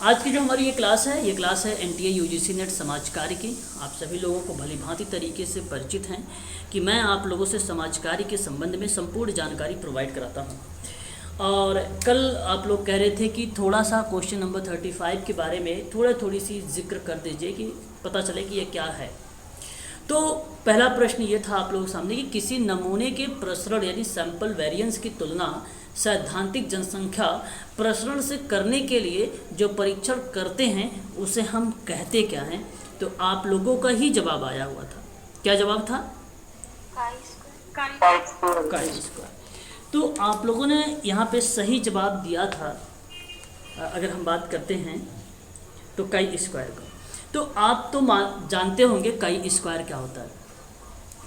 आज की जो हमारी ये क्लास है एनटीए यूजीसी नेट समाज कार्य की। आप सभी लोगों को भली भांति तरीके से परिचित हैं कि मैं आप लोगों से समाज कार्य के संबंध में संपूर्ण जानकारी प्रोवाइड कराता हूं। और कल आप लोग कह रहे थे कि थोड़ा सा क्वेश्चन नंबर 35 के बारे में थोड़ी सी जिक्र कर दीजिए कि पता चले कि ये क्या है। तो पहला प्रश्न ये था आप लोगों के सामने कि किसी नमूने के प्रसरण यानी सैंपल वेरिएंस की तुलना सैद्धांतिक जनसंख्या प्रसरण से करने के लिए जो परीक्षण करते हैं उसे हम कहते क्या हैं। तो आप लोगों का ही जवाब आया हुआ था। क्या जवाब था? Chi square. तो आप लोगों ने यहाँ पे सही जवाब दिया था। अगर हम बात करते हैं तो काई स्क्वायर का, तो आप तो जानते होंगे काई स्क्वायर क्या होता है।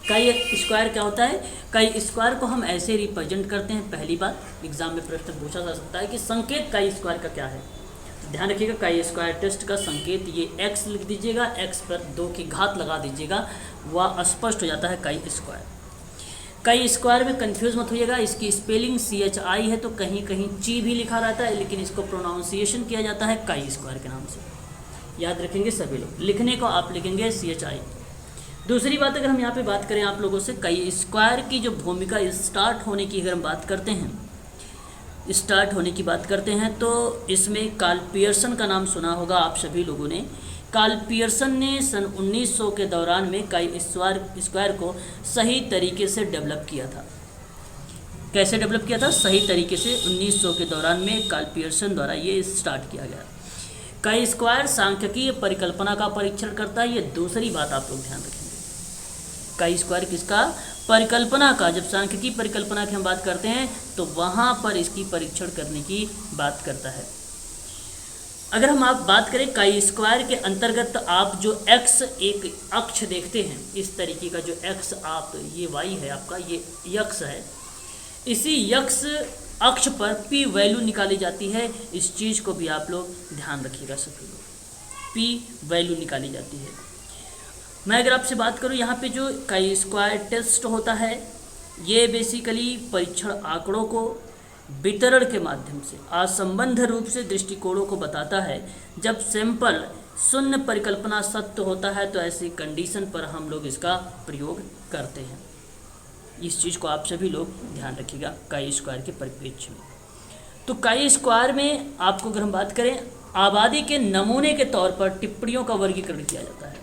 काई स्क्वायर क्या होता है? काई स्क्वायर को हम ऐसे रिप्रेजेंट करते हैं। पहली बात एग्जाम में प्रश्न पूछा जा सकता है कि संकेत काई स्क्वायर का क्या है। तो ध्यान रखिएगा, काई स्क्वायर टेस्ट का संकेत ये x लिख दीजिएगा, x पर 2 की घात लगा दीजिएगा, वह स्पष्ट हो जाता है काई स्क्वायर। काई स्क्वायर में कंफ्यूज मत होइएगा, इसकी स्पेलिंग CHI है तो कहीं कहीं ची भी लिखा रहता है, लेकिन इसको प्रोनाउंसिएशन किया जाता है काई स्क्वायर के नाम से। याद रखेंगे सभी लोग, लिखने को आप लिखेंगे CHI। दूसरी बात, अगर हम यहाँ पे बात करें आप लोगों से काई स्क्वायर की जो भूमिका स्टार्ट होने की अगर हम बात करते हैं, तो इसमें कार्ल पियर्सन का नाम सुना होगा आप सभी लोगों ने। कार्ल पियर्सन ने सन 1900 के दौरान में काई स्क्वायर को सही तरीके से डेवलप किया था। कैसे डेवलप किया था? सही तरीके से 1900 के दौरान में कार्ल पियर्सन द्वारा ये स्टार्ट किया गया। काई स्क्वायर सांख्यिकीय परिकल्पना का परीक्षण करता है, ये दूसरी बात आप लोग ध्यान रखेंगे। काई स्क्वायर किसका? परिकल्पना का। जब सांख्यिकीय परिकल्पना की हम बात करते हैं तो वहाँ पर इसकी परीक्षण करने की बात करता है। अगर हम आप बात करें काई स्क्वायर के अंतर्गत, आप जो x एक अक्ष देखते हैं, इस तरीके का जो x आप, ये y है आपका, ये x है, इसी x अक्ष पर p वैल्यू निकाली जाती है। इस चीज़ को भी आप लोग ध्यान रखिएगा सभी लोग, p वैल्यू निकाली जाती है। मैं अगर आपसे बात करूं, यहाँ पे जो काई स्क्वायर टेस्ट होता है ये बेसिकली परीक्षण आंकड़ों को वितरण के माध्यम से असंबद्ध रूप से दृष्टिकोणों को बताता है। जब सैंपल शून्य परिकल्पना सत्य होता है तो ऐसी कंडीशन पर हम लोग इसका प्रयोग करते हैं। इस चीज़ को आप सभी लोग ध्यान रखिएगा काई स्क्वायर के परिप्रेक्ष्य में। तो काई स्क्वायर में आपको अगर हम बात करें, आबादी के नमूने के तौर पर टिप्पणियों का वर्गीकरण किया जाता है।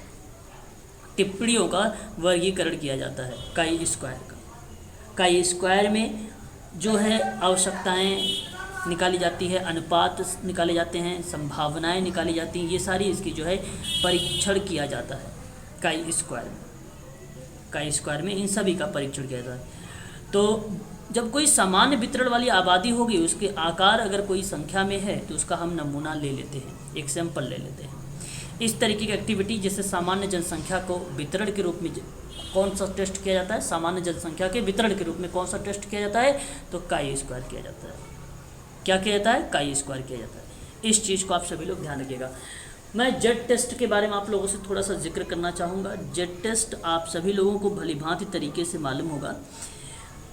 टिप्पणियों का वर्गीकरण किया जाता है काई स्क्वायर का। काई स्क्वायर में जो है आवश्यकताएं निकाली जाती है, अनुपात निकाले जाते हैं, संभावनाएं निकाली जाती हैं, ये सारी इसकी जो है परीक्षण किया जाता है काई स्क्वायर में। काई स्क्वायर में इन सभी का परीक्षण किया जाता है। तो जब कोई सामान्य वितरण वाली आबादी होगी, उसके आकार अगर कोई संख्या में है तो उसका हम नमूना ले लेते हैं, एक सैंपल ले लेते हैं। इस तरीके की एक्टिविटी जैसे सामान्य जनसंख्या को वितरण के रूप में कौन सा टेस्ट किया जाता है? सामान्य जनसंख्या के वितरण के रूप में कौन सा टेस्ट किया जाता है? तो काई स्क्वायर किया जाता है। क्या किया जाता है? काई स्क्वायर किया जाता है। इस चीज़ को आप सभी लोग ध्यान रखिएगा। मैं जेड टेस्ट के बारे में आप लोगों से थोड़ा सा जिक्र करना चाहूँगा। जेड टेस्ट आप सभी लोगों को भली भांति तरीके से मालूम होगा।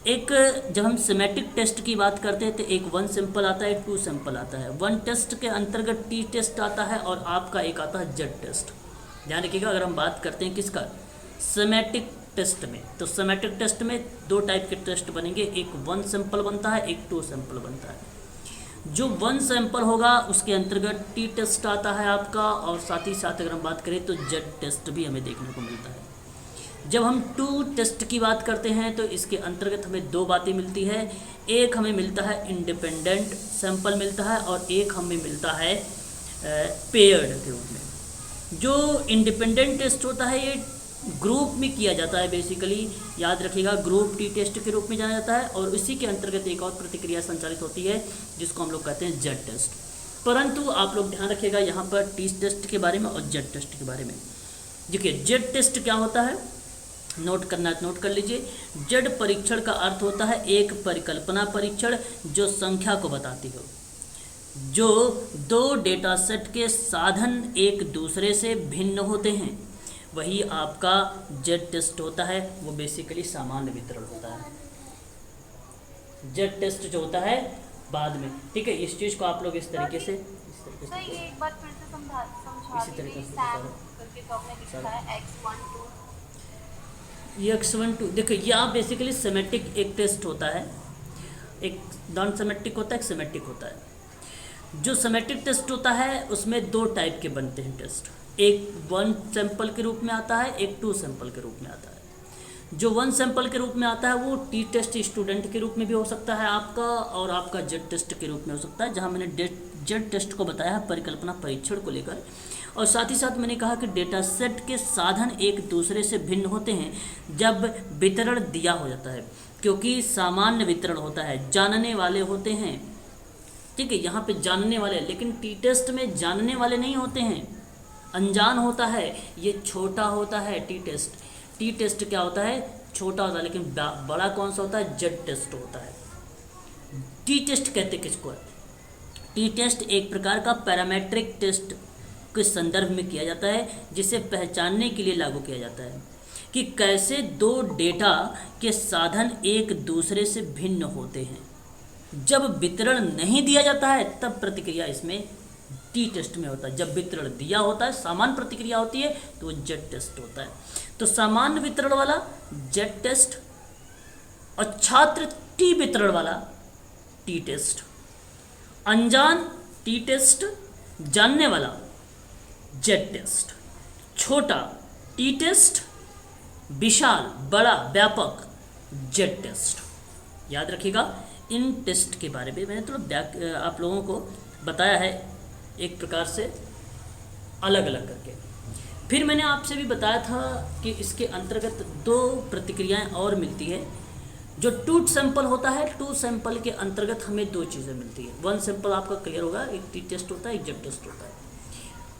एक जब हम सिमेट्रिक टेस्ट की बात करते हैं तो एक 1 सैंपल आता है, 2 सैंपल आता है। 1 टेस्ट के अंतर्गत T टेस्ट आता है और आपका एक आता है जेड टेस्ट। ध्यान रखिएगा, अगर हम बात करते हैं किसका? सिमेट्रिक टेस्ट में, तो सिमेट्रिक टेस्ट में 2 टाइप के टेस्ट बनेंगे, एक 1 सैंपल बनता है, एक 2 सैंपल बनता है। जो 1 सैंपल होगा उसके अंतर्गत T टेस्ट आता है आपका, और साथ ही साथ अगर हम बात करें तो जेड टेस्ट भी हमें देखने को मिलता है। जब हम 2 टेस्ट की बात करते हैं तो इसके अंतर्गत हमें 2 बातें मिलती है। एक हमें मिलता है इंडिपेंडेंट सैंपल मिलता है, और एक हमें मिलता है पेयर्ड के रूप में। जो इंडिपेंडेंट टेस्ट होता है ये ग्रुप में किया जाता है बेसिकली, याद रखिएगा, ग्रुप T टेस्ट के रूप में जाना जाता है, और इसी के अंतर्गत एक और प्रतिक्रिया संचालित होती है जिसको हम लोग कहते हैं जेड टेस्ट। परंतु आप लोग ध्यान रखिएगा यहाँ पर T टेस्ट के बारे में और जेड टेस्ट के बारे में। देखिए जेड टेस्ट क्या होता है, नोट करना है नोट कर लीजिए। जेड परीक्षण का अर्थ होता है एक परिकल्पना परीक्षण जो संख्या को बताती हो। जो 2 डेटा सेट के साधन एक दूसरे से भिन्न होते हैं वही आपका जेड टेस्ट होता है। वो बेसिकली सामान्य वितरण होता है। जेड टेस्ट जो होता है बाद में, ठीक है। इस चीज़ को आप लोग इस तरीके से तरीके सर से ये एक बार फिर से समझा इसी तरीके दीजिए, से सैम सारा करके तो आपने लिखा सारा है X12। ये X12 देखो, ये आप बेसिकली सेमेटिक एक टेस्ट होता है, एक नॉन सेमेटिक होता है, एक सेमेटिक होता है। जो सेमेटिक टेस्ट होता है उसमें दो टाइप के बनते हैं टेस्ट, एक 1 सैंपल के रूप में आता है, एक 2 सैंपल के रूप में आता है। जो 1 सैंपल के रूप में आता है वो टी टेस्ट स्टूडेंट के रूप में भी हो सकता है आपका, और आपका जेड टेस्ट के रूप में हो सकता है, जहां मैंने जेड टेस्ट को बताया है परिकल्पना परीक्षण को लेकर। और साथ ही साथ मैंने कहा कि डेटा सेट के साधन एक दूसरे से भिन्न होते हैं जब वितरण दिया हो जाता है, क्योंकि सामान्य वितरण होता है, जानने वाले होते हैं, ठीक है, यहाँ पे जानने वाले, लेकिन टी टेस्ट में जानने वाले नहीं होते हैं, अनजान होता है, ये छोटा होता है टी टेस्ट। टी टेस्ट क्या होता है, छोटा होता है, लेकिन बड़ा कौन सा होता है, जेड टेस्ट होता है। टी टेस्ट कहते किसको है, टी टेस्ट एक प्रकार का पैरामेट्रिक टेस्ट के संदर्भ में किया जाता है, जिसे पहचानने के लिए लागू किया जाता है कि कैसे दो डेटा के साधन एक दूसरे से भिन्न होते हैं। जब वितरण नहीं दिया जाता है तब प्रतिक्रिया इसमें टी टेस्ट में होता है, जब वितरण दिया होता है, सामान्य प्रतिक्रिया होती है, तो जेड टेस्ट होता है। तो सामान्य वितरण वाला जेड टेस्ट और छात्र टी वितरण वाला टी टेस्ट, अनजान टी टेस्ट, जानने वाला जेड टेस्ट, छोटा टी टेस्ट, विशाल बड़ा व्यापक जेड टेस्ट। याद रखिएगा, इन टेस्ट के बारे में मैंने थोड़ा आप लोगों को बताया है एक प्रकार से अलग अलग करके। फिर मैंने आपसे भी बताया था कि इसके अंतर्गत दो प्रतिक्रियाएं और मिलती है। जो 2 सैंपल होता है, 2 सैंपल के अंतर्गत हमें दो चीज़ें मिलती है। 1 सैंपल आपका क्लियर होगा, एक टी टेस्ट होता है, एक जेड टेस्ट होता है।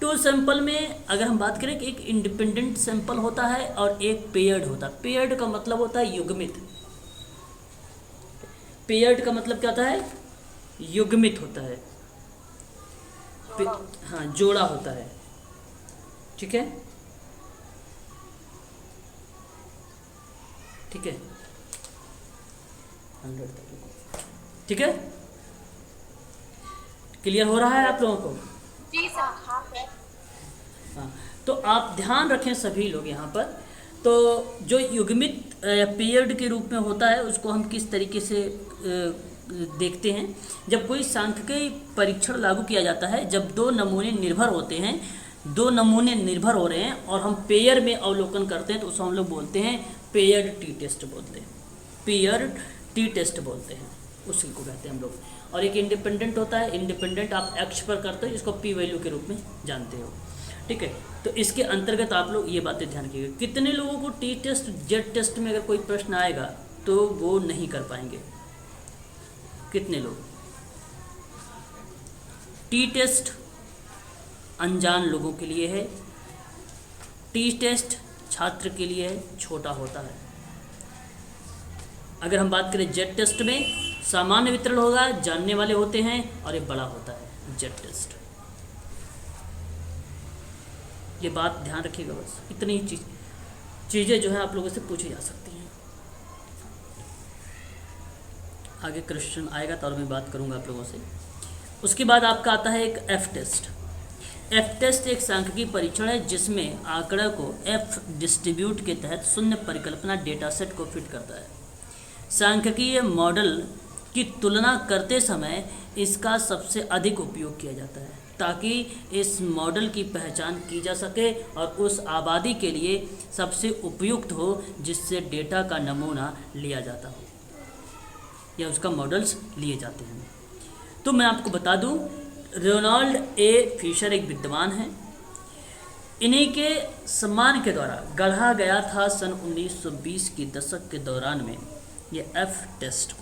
2 सैंपल में अगर हम बात करें कि एक इंडिपेंडेंट सैंपल होता है और एक पेयर्ड होता है। पेयर्ड का मतलब होता है युग्मित। पेयर्ड का मतलब क्या होता है, युग्मित होता है, हाँ जोड़ा होता है, ठीक है, ठीक है, 100 ठीक है, क्लियर हो रहा है आप लोगों को? जी सर। हाँ सर। हाँ, तो आप ध्यान रखें सभी लोग यहाँ पर। तो जो युग्मित पीरियड के रूप में होता है उसको हम किस तरीके से देखते हैं, जब कोई सांख्यिकीय परीक्षण लागू किया जाता है, जब दो नमूने निर्भर होते हैं, 2 नमूने निर्भर हो रहे हैं और हम पेयर में अवलोकन करते हैं, तो उसको हम लोग बोलते हैं पेयर्ड टी टेस्ट बोलते हैं, पेयर्ड टी टेस्ट बोलते हैं, उसी को कहते हैं हम लोग। और एक इंडिपेंडेंट होता है, इंडिपेंडेंट आप एक्स पर करते हो, जिसको पी वैल्यू के रूप में जानते हो, ठीक है। तो इसके अंतर्गत आप लोग ये बातें ध्यान रखिएगा। कितने लोगों को टी टेस्ट जेड टेस्ट में अगर कोई प्रश्न आएगा तो वो नहीं कर पाएंगे, कितने लोग? टी टेस्ट अनजान लोगों के लिए है, टी टेस्ट छात्र के लिए है, छोटा होता है। अगर हम बात करें जेड टेस्ट में सामान्य वितरण होगा, जानने वाले होते हैं, और ये बड़ा होता है जेड टेस्ट। ये बात ध्यान रखिएगा, बस इतनी ही चीज़ें जो है आप लोगों से पूछी जा सकती हैं। आगे क्वेश्चन आएगा तो और मैं बात करूंगा आप लोगों से। उसके बाद आपका आता है एक एफ टेस्ट। एफ टेस्ट एक सांख्यिकीय परीक्षण है जिसमें आंकड़ा को एफ डिस्ट्रीब्यूट के तहत शून्य परिकल्पना डेटा सेट को फिट करता है। सांख्यिकीय मॉडल की तुलना करते समय इसका सबसे अधिक उपयोग किया जाता है ताकि इस मॉडल की पहचान की जा सके और उस आबादी के लिए सबसे उपयुक्त हो जिससे डेटा का नमूना लिया जाता हो या उसका मॉडल्स लिए जाते हैं। तो मैं आपको बता दूं, रोनाल्ड ए फिशर एक विद्वान हैं, इन्हीं के सम्मान के द्वारा गढ़ा गया था सन 1920 की दशक के दौरान में ये एफ टेस्ट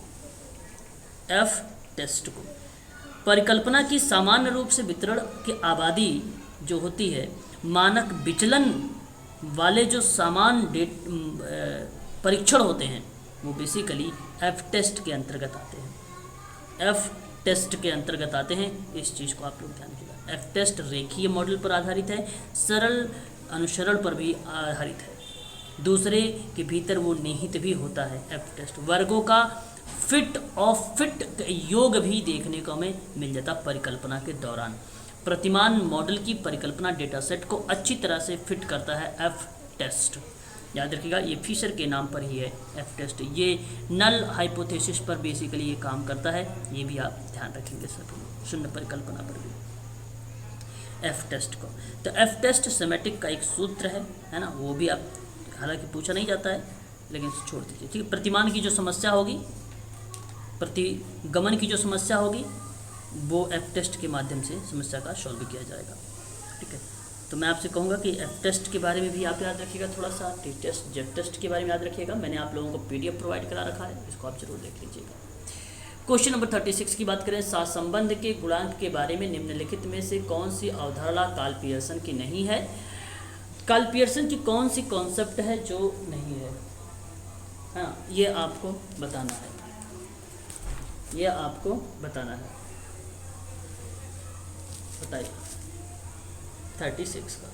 को परिकल्पना की सामान्य रूप से वितरण की आबादी जो होती है, मानक विचलन वाले जो सामान्य परीक्षण होते हैं वो बेसिकली एफ टेस्ट के अंतर्गत आते हैं। एफ टेस्ट के अंतर्गत आते हैं, इस चीज़ को आप लोग ध्यान रखिएगा। एफ टेस्ट रेखीय मॉडल पर आधारित है, सरल अनुसरण पर भी आधारित है, दूसरे के भीतर वो निहित भी होता है। एफ टेस्ट वर्गों का फिट योग भी देखने को हमें मिल जाता परिकल्पना के दौरान। प्रतिमान मॉडल की परिकल्पना डेटा सेट को अच्छी तरह से फिट करता है एफ टेस्ट। याद रखिएगा ये फिशर के नाम पर ही है एफ टेस्ट। ये नल हाइपोथेसिस पर बेसिकली ये काम करता है, ये भी आप ध्यान रखेंगे सभी शून्य परिकल्पना पर भी एफ टेस्ट को। तो एफ टेस्ट सेमेटिक का एक सूत्र है ना, वो भी आप हालांकि पूछा नहीं जाता है लेकिन छोड़ दीजिए, ठीक है। प्रतिमान की जो समस्या होगी, प्रतिगमन की जो समस्या होगी, वो एफ टेस्ट के माध्यम से समस्या का सॉल्व किया जाएगा, ठीक है। तो मैं आपसे कहूँगा कि एफ टेस्ट के बारे में भी आप याद रखिएगा, थोड़ा सा टी टेस्ट जेड टेस्ट के बारे में याद रखिएगा। मैंने आप लोगों को पीडीएफ प्रोवाइड करा रखा है, इसको आप जरूर देख लीजिएगा। क्वेश्चन नंबर 36 की बात करें, सहसंबंध के गुणांक के बारे में निम्नलिखित में से कौन सी अवधारणा कार्ल पियर्सन की नहीं है। कार्ल पियर्सन की कौन सी कॉन्सेप्ट है जो नहीं है, हाँ ये आपको बताना है, ये आपको बताना है, बताइए। 36 का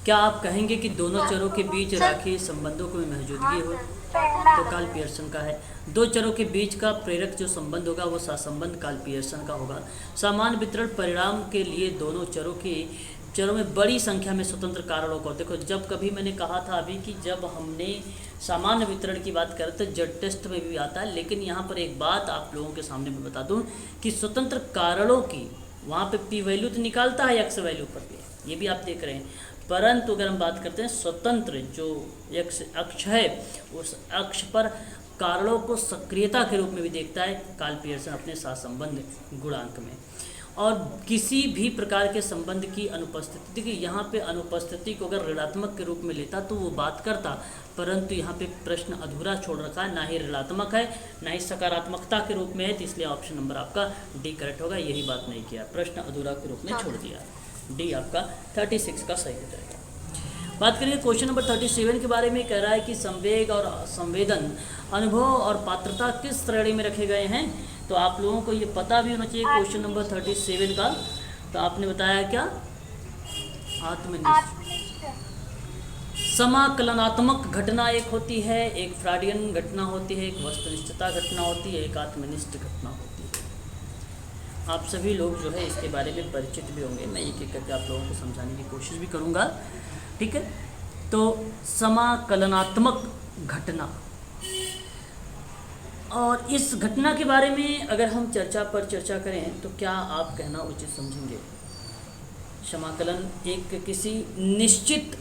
क्या आप कहेंगे कि दोनों चरों के बीच राखी संबंधों की मौजूदगी हो, तो कार्ल पियर्सन का है। दो चरों के बीच का प्रेरक जो संबंध होगा वो सहसंबंध कार्ल पियर्सन का होगा। समान वितरण परिणाम के लिए दोनों चरों में बड़ी संख्या में स्वतंत्र कारणों को, देखो जब कभी मैंने कहा था अभी कि जब हमने सामान्य वितरण की बात करें तो जेड टेस्ट में भी आता है, लेकिन यहाँ पर एक बात आप लोगों के सामने मैं बता दूँ कि स्वतंत्र कारणों की वहाँ पे पी वैल्यू तो निकालता है एक्स वैल्यू पर भी, ये भी आप देख रहे हैं, परंतु अगर हम बात करते हैं स्वतंत्र जो एक्स अक्ष है उस अक्ष पर कारणों को सक्रियता के रूप में भी देखता है कार्ल पियर्सन अपने सहसंबंध गुणांक में। और किसी भी प्रकार के संबंध की अनुपस्थिति, देखिए यहाँ पे अनुपस्थिति को अगर ऋणात्मक के रूप में लेता तो वो बात करता, परंतु यहाँ पे प्रश्न अधूरा छोड़ रखा है, ना ही ऋणात्मक है ना ही सकारात्मकता के रूप में है, तो इसलिए ऑप्शन नंबर आपका डी करेक्ट होगा। यही बात नहीं किया, प्रश्न अधूरा के रूप में छोड़ दिया, डी आपका 36 का सही हो जाएगा। बात करेंगे क्वेश्चन नंबर 37 के बारे में, कह रहा है कि संवेग और संवेदन, अनुभव और पात्रता किस श्रेणी में रखे गए हैं। तो आप लोगों को ये पता भी होना चाहिए क्वेश्चन नंबर 37 का। तो आपने बताया क्या, आत्मनिष्ठ। समाकलनात्मक घटना एक होती है, एक फ्रॉइडियन घटना होती है, एक वस्तुनिष्ठता घटना होती है, एक आत्मनिष्ठ घटना होती है। आप सभी लोग जो है इसके बारे में परिचित भी होंगे, मैं एक एक करके आप लोगों को समझाने की कोशिश भी करूँगा, ठीक है। तो समाकलनात्मक घटना, और इस घटना के बारे में अगर हम चर्चा करें तो क्या आप कहना उचित समझेंगे। समाकलन एक किसी निश्चित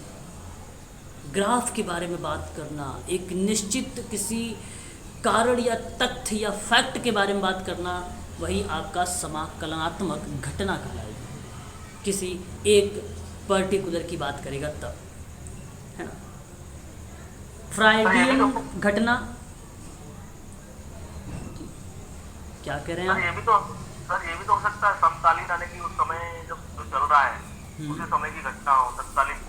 ग्राफ के बारे में बात करना, एक निश्चित किसी कारण या तथ्य या फैक्ट के बारे में बात करना, वही आपका समाकलनात्मक घटना कहलाएगी। किसी एक पर्टिकुलर की बात करेगा तब, है ना। फ्रॉइडियन घटना, क्या कह रहे हैं आप? ये भी तो हो सकता है समकालीन, यानी कि उस समय जब जो चल रहा है उसी समय की घटना हो, तत्कालीन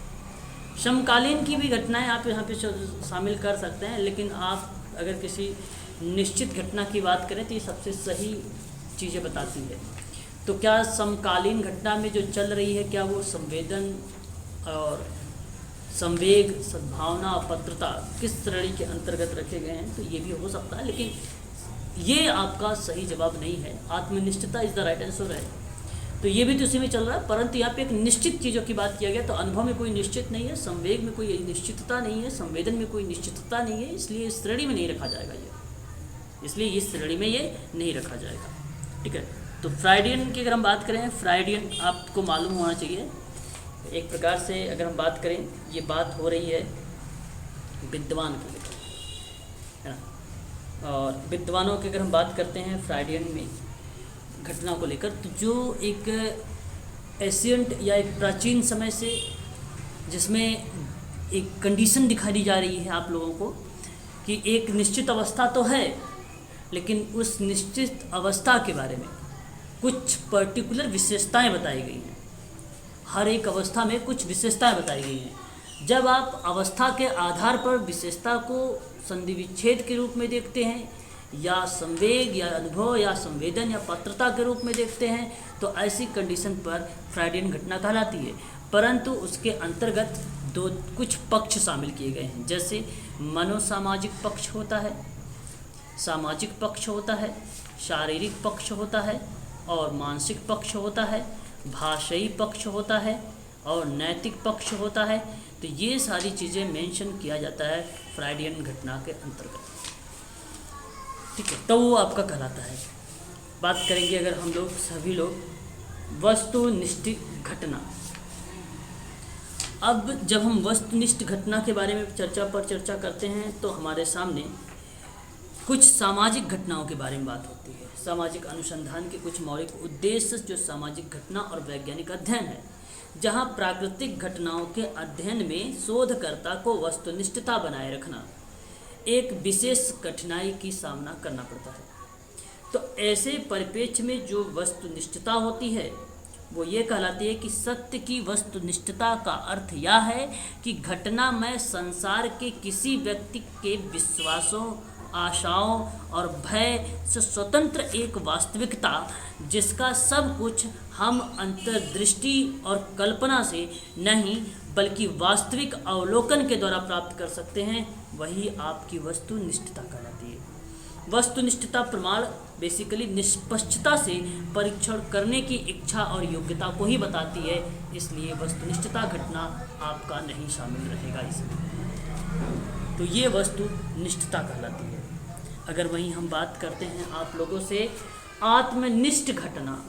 समकालीन की भी घटनाएं आप यहाँ पे शामिल कर सकते हैं, लेकिन आप अगर किसी निश्चित घटना की बात करें तो ये सबसे सही चीज़ें बताती है। तो क्या समकालीन घटना में जो चल रही है, क्या वो संवेदन और संवेग, सद्भावना और पात्रता किस श्रेणी के अंतर्गत रखे गए हैं, तो ये भी हो सकता है, लेकिन ये आपका सही जवाब नहीं है। आत्मनिष्ठता इज द राइट आंसर है, तो ये भी तो उसी में चल रहा है, परंतु यहाँ पे एक निश्चित चीज़ों की बात किया गया। तो अनुभव में कोई निश्चित नहीं है, संवेग में कोई निश्चितता नहीं है, संवेदन में कोई निश्चितता नहीं है, इसलिए इस श्रेणी में नहीं रखा जाएगा ये, इसलिए इस श्रेणी में ये नहीं रखा जाएगा, ठीक है। तो फ्रॉइडियन की अगर हम बात करें, फ्रॉइडियन आपको मालूम होना चाहिए, एक प्रकार से अगर हम बात करें, ये बात हो रही है विद्वान को लेकर, है ना। और विद्वानों की अगर हम बात करते हैं फ्रॉइडियन में घटना को लेकर, तो जो एक एशियंट या एक प्राचीन समय से जिसमें एक कंडीशन दिखाई दी जा रही है आप लोगों को कि एक निश्चित अवस्था तो है, लेकिन उस निश्चित अवस्था के बारे में कुछ पर्टिकुलर विशेषताएं बताई गई हैं। हर एक अवस्था में कुछ विशेषताएं बताई गई हैं। जब आप अवस्था के आधार पर विशेषता को संधि विच्छेद के रूप में देखते हैं, या संवेग या अनुभव या संवेदन या पात्रता के रूप में देखते हैं, तो ऐसी कंडीशन पर फ्रॉइडियन घटना कहलाती है। परंतु उसके अंतर्गत कुछ पक्ष शामिल किए गए हैं, जैसे मनोसामाजिक पक्ष होता है, सामाजिक पक्ष होता है, शारीरिक पक्ष होता है, और मानसिक पक्ष होता है, भाषाई पक्ष होता है और नैतिक पक्ष होता है। तो ये सारी चीज़ें मेंशन किया जाता है फ्राइडियन घटना के अंतर्गत, ठीक है। तो वो आपका कहलाता है। बात करेंगे अगर हम लोग सभी लोग वस्तुनिष्ठ घटना। अब जब हम वस्तुनिष्ठ घटना के बारे में चर्चा करते हैं तो हमारे सामने कुछ सामाजिक घटनाओं के बारे में बात होती है। सामाजिक अनुसंधान के कुछ मौलिक उद्देश्य जो सामाजिक घटना और वैज्ञानिक अध्ययन है, जहां प्राकृतिक घटनाओं के अध्ययन में शोधकर्ता को वस्तुनिष्ठता बनाए रखना एक विशेष कठिनाई की सामना करना पड़ता है। तो ऐसे परिप्रेक्ष्य में जो वस्तुनिष्ठता होती है वो ये कहलाती है कि सत्य की वस्तुनिष्ठता का अर्थ यह है कि घटनामय संसार के किसी व्यक्ति के विश्वासों, आशाओं और भय से स्वतंत्र एक वास्तविकता, जिसका सब कुछ हम अंतर्दृष्टि और कल्पना से नहीं बल्कि वास्तविक अवलोकन के द्वारा प्राप्त कर सकते हैं, वही आपकी वस्तुनिष्ठता कहलाती है। वस्तुनिष्ठता प्रमाण बेसिकली निष्पक्षता से परीक्षण करने की इच्छा और योग्यता को ही बताती है, इसलिए वस्तुनिष्ठता घटना आपका नहीं शामिल रहेगा इसमें। तो ये वस्तुनिष्ठता कहलाती है। अगर वहीं हम बात करते हैं आप लोगों से आत्मनिष्ठ घटना,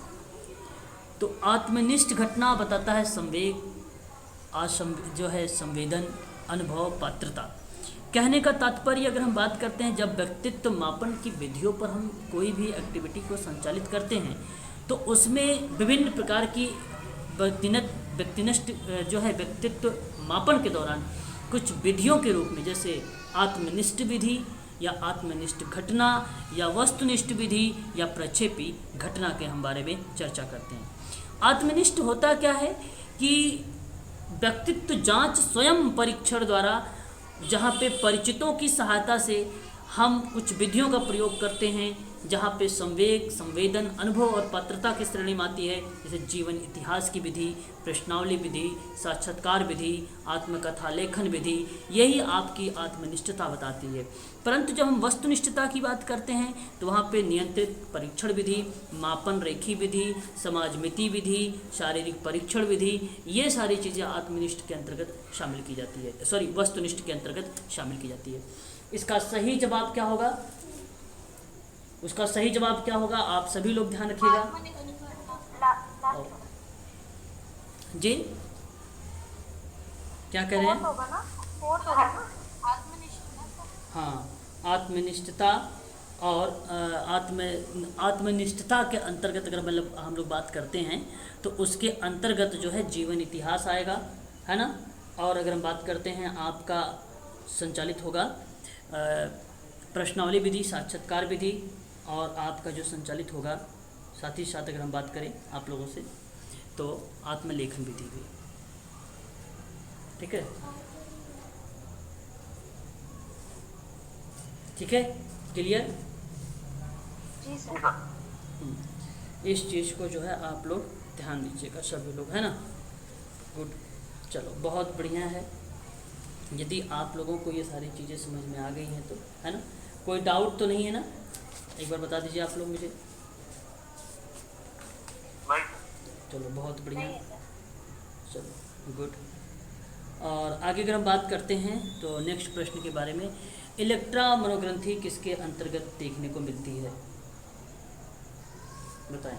तो आत्मनिष्ठ घटना बताता है संवेग, जो है संवेदन, अनुभव, पात्रता। कहने का तात्पर्य अगर हम बात करते हैं, जब व्यक्तित्व मापन की विधियों पर हम कोई भी एक्टिविटी को संचालित करते हैं तो उसमें विभिन्न प्रकार की व्यक्तिनिष्ठ जो है व्यक्तित्व मापन के दौरान कुछ विधियों के रूप में, जैसे आत्मनिष्ठ विधि या आत्मनिष्ठ घटना या वस्तुनिष्ठ विधि या प्रक्षेपी घटना के हम बारे में चर्चा करते हैं। आत्मनिष्ठ होता क्या है कि व्यक्तित्व जांच स्वयं परीक्षण द्वारा, जहाँ पे परिचितों की सहायता से हम कुछ विधियों का प्रयोग करते हैं, जहाँ पे संवेग, संवेदन, अनुभव और पात्रता की श्रेणी में आती है, जैसे जीवन इतिहास की विधि, प्रश्नावली विधि, साक्षात्कार विधि, आत्मकथा लेखन विधि, यही आपकी आत्मनिष्ठता बताती है। परंतु जब हम वस्तुनिष्ठता की बात करते हैं तो वहाँ पे नियंत्रित परीक्षण विधि, मापन रेखी विधि, समाजमिति विधि, शारीरिक परीक्षण विधि, ये सारी चीज़ें आत्मनिष्ठ के अंतर्गत शामिल की जाती है, वस्तुनिष्ठ के अंतर्गत शामिल की जाती है। इसका सही जवाब क्या होगा? उसका सही जवाब क्या होगा? आप सभी लोग ध्यान रखिएगा जी। क्या कह रहे हैं? हाँ, आत्मनिष्ठता और आत्मनिष्ठता के अंतर्गत अगर मतलब हम लोग बात करते हैं तो उसके अंतर्गत जो है जीवन इतिहास आएगा, है ना। और अगर हम बात करते हैं आपका संचालित होगा प्रश्नावली विधि, साक्षात्कार विधि, और आपका जो संचालित होगा साथ ही साथ अगर हम बात करें आप लोगों से तो आत्मलेखन विधि भी, ठीक है। ठीक है, क्लियर? जी सर। इस चीज़ को जो है आप लोग ध्यान दीजिएगा सभी लोग, है ना। गुड, चलो बहुत बढ़िया है। यदि आप लोगों को ये सारी चीज़ें समझ में आ गई हैं तो, है ना, कोई डाउट तो नहीं है ना? एक बार बता दीजिए आप लोग मुझे। चलो बहुत बढ़िया, चलो गुड। और आगे अगर हम बात करते हैं तो नेक्स्ट प्रश्न के बारे में, इलेक्ट्रा मनोग्रंथि किसके अंतर्गत देखने को मिलती है? बताएं।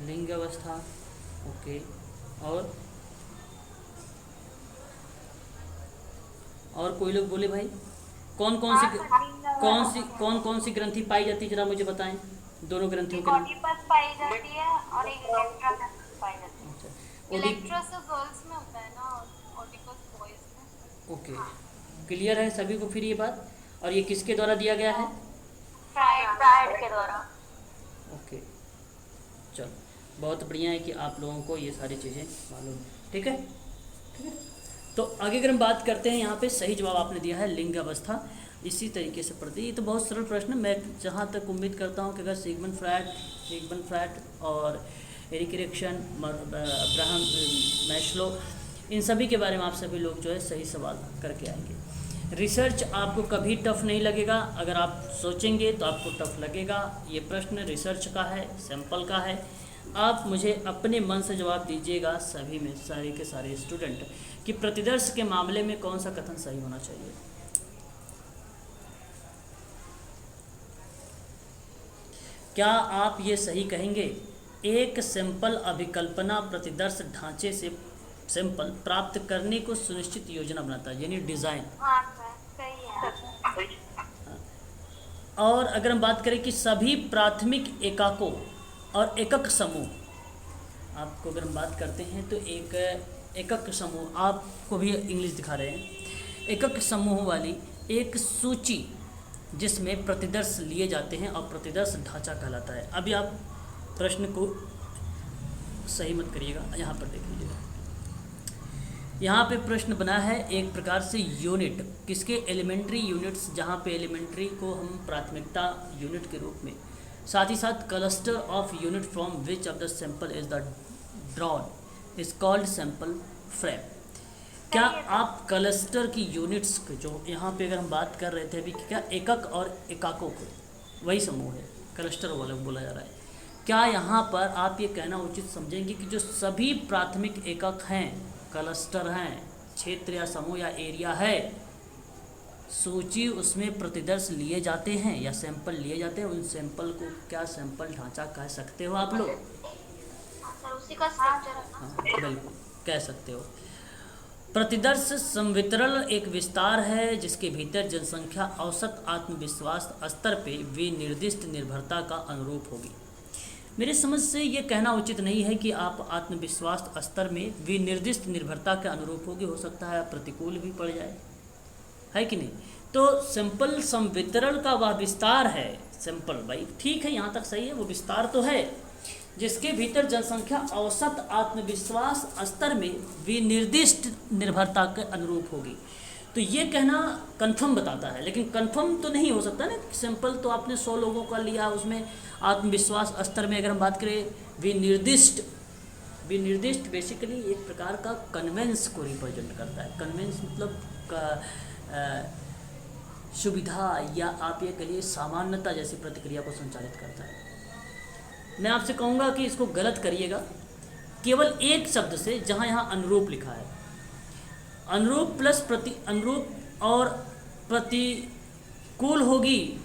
लिंग अवस्था, ओके। और कोई लोग बोले भाई, कौन कौन सी ग्रंथि पाई जाती है, जरा मुझे बताएं। दोनों ग्रंथियों के नाम। पाई जाती है और एक इलेक्ट्रा पाई जाती है। अच्छा, इलेक्ट्रा तो गर्ल्स में होता है ना, ओडिपस बॉयज में। ओके, क्लियर है सभी को फिर ये बात? और ये किसके द्वारा दिया गया है? फ्राइड के द्वारा। ओके, चलो बहुत बढ़िया है कि आप लोगों को ये सारी चीज़ें मालूम, ठीक है। ठीक है, तो आगे अगर हम बात करते हैं, यहाँ पे सही जवाब आपने दिया है लिंग अवस्था। इसी तरीके से पढ़ते, ये तो बहुत सरल प्रश्न। मैं जहाँ तक उम्मीद करता हूँ कि अगर सिगमंड फ्रायड और एरिक एरिक्सन, अब्राहम मैस्लो, इन सभी के बारे में आप सभी लोग जो है सही सवाल करके आएंगे। रिसर्च आपको कभी टफ नहीं लगेगा, अगर आप सोचेंगे तो आपको टफ लगेगा। ये प्रश्न रिसर्च का है, सैंपल का है। आप मुझे अपने मन से जवाब दीजिएगा, सभी में सारे के सारे स्टूडेंट, कि प्रतिदर्श के मामले में कौन सा कथन सही होना चाहिए। क्या आप ये सही कहेंगे, एक सैंपल अभिकल्पना प्रतिदर्श ढांचे से सैंपल प्राप्त करने को सुनिश्चित योजना बनाता है, यानी डिज़ाइन। हाँ सर, सही है। और अगर हम बात करें कि सभी प्राथमिक एकाकों और एकक समूह, आपको अगर हम बात करते हैं तो एक एकक समूह, आपको भी इंग्लिश दिखा रहे हैं, एकक समूह वाली एक सूची जिसमें प्रतिदर्श लिए जाते हैं और प्रतिदर्श ढांचा कहलाता है। अभी आप प्रश्न को सही मत करिएगा, यहाँ पर देख लीजिएगा। यहाँ पे प्रश्न बना है एक प्रकार से यूनिट, किसके, एलिमेंट्री यूनिट्स, जहाँ पे एलिमेंट्री को हम प्राथमिकता यूनिट के रूप में, साथ ही साथ cluster of unit from which of the sample is the drawn is called sample frame. क्या आप क्लस्टर की यूनिट्स को, जो यहाँ पे अगर हम बात कर रहे थे अभी, क्या एकक और एकाकों को, वही समूह है, क्लस्टर वाला बोला जा रहा है, क्या यहाँ पर आप ये कहना उचित समझेंगे कि जो सभी प्राथमिक एकक हैं, क्लस्टर हैं, क्षेत्र या समूह या एरिया है, सूची उसमें प्रतिदर्श लिए जाते हैं या सैंपल लिए जाते हैं, उन सैंपल को क्या सैंपल ढांचा कह सकते हो आप लोग? सर उसी का स्ट्रक्चर है ना। हाँ बिल्कुल कह सकते हो। प्रतिदर्श संवितरण एक विस्तार है जिसके भीतर जनसंख्या औसत आत्मविश्वास स्तर पे विनिर्दिष्ट निर्भरता का अनुरूप होगी। मेरे समझ से ये कहना उचित नहीं है कि आप आत्मविश्वास स्तर में विनिर्दिष्ट निर्भरता के अनुरूप होगी, हो सकता है प्रतिकूल भी पड़ जाए, है कि नहीं। तो सैंपल संवितरण का वह विस्तार है, सैंपल भाई ठीक है, यहाँ तक सही है, वो विस्तार तो है जिसके भीतर जनसंख्या औसत आत्मविश्वास स्तर में विनिर्दिष्ट निर्भरता के अनुरूप होगी। तो ये कहना कंफर्म बताता है, लेकिन कंफर्म तो नहीं हो सकता ना। सैंपल तो आपने 100 लोगों का लिया, उसमें आत्मविश्वास स्तर में अगर हम बात करें विनिर्दिष्ट बेसिकली एक प्रकार का कन्वेंस को रिप्रेजेंट करता है। कन्वेंस मतलब सुविधा या आप ये कहिए सामान्यता जैसी प्रतिक्रिया को संचालित करता है। मैं आपसे कहूँगा कि इसको गलत करिएगा केवल एक शब्द से, जहाँ यहाँ अनुरूप लिखा है, अनुरूप प्लस अनुरूप और प्रतिकूल होगी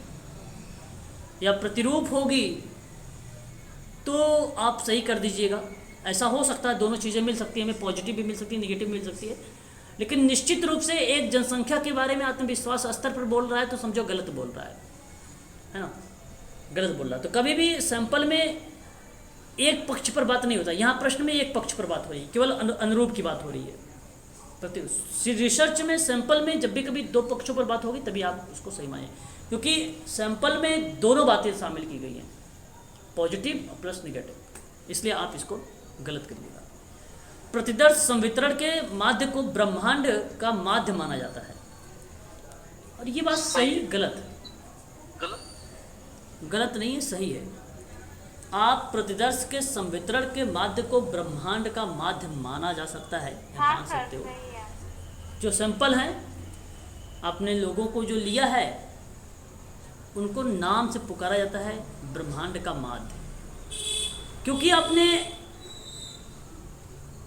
या प्रतिरूप होगी तो आप सही कर दीजिएगा। ऐसा हो सकता है, दोनों चीज़ें मिल सकती हैं, हमें पॉजिटिव भी मिल सकती है, नेगेटिव मिल सकती है, लेकिन निश्चित रूप से एक जनसंख्या के बारे में आत्मविश्वास स्तर पर बोल रहा है तो समझो गलत बोल रहा है ना, गलत बोल रहा है। तो कभी भी सैंपल में एक पक्ष पर बात नहीं होता, यहाँ प्रश्न में एक पक्ष पर बात हो रही है, केवल अनुरूप की बात हो रही है। रिसर्च में सैंपल में जब भी कभी दो पक्षों पर बात होगी तभी आप उसको सही माने, क्योंकि सैंपल में दोनों बातें शामिल की गई हैं, पॉजिटिव प्लस निगेटिव, इसलिए आप इसको गलत करिएगा। प्रतिदर्श संवितरण के माध्य को ब्रह्मांड का माध्य माना जाता है, और ये बात सही गलत गलत नहीं है, सही है। आप प्रतिदर्श के संवितरण के माध्य को ब्रह्मांड का माध्य माना जा सकता है, हाँ मान सर, सकते हो। सही है। जो सैंपल हैं आपने लोगों को जो लिया है उनको नाम से पुकारा जाता है ब्रह्मांड का माध्य, क्योंकि आपने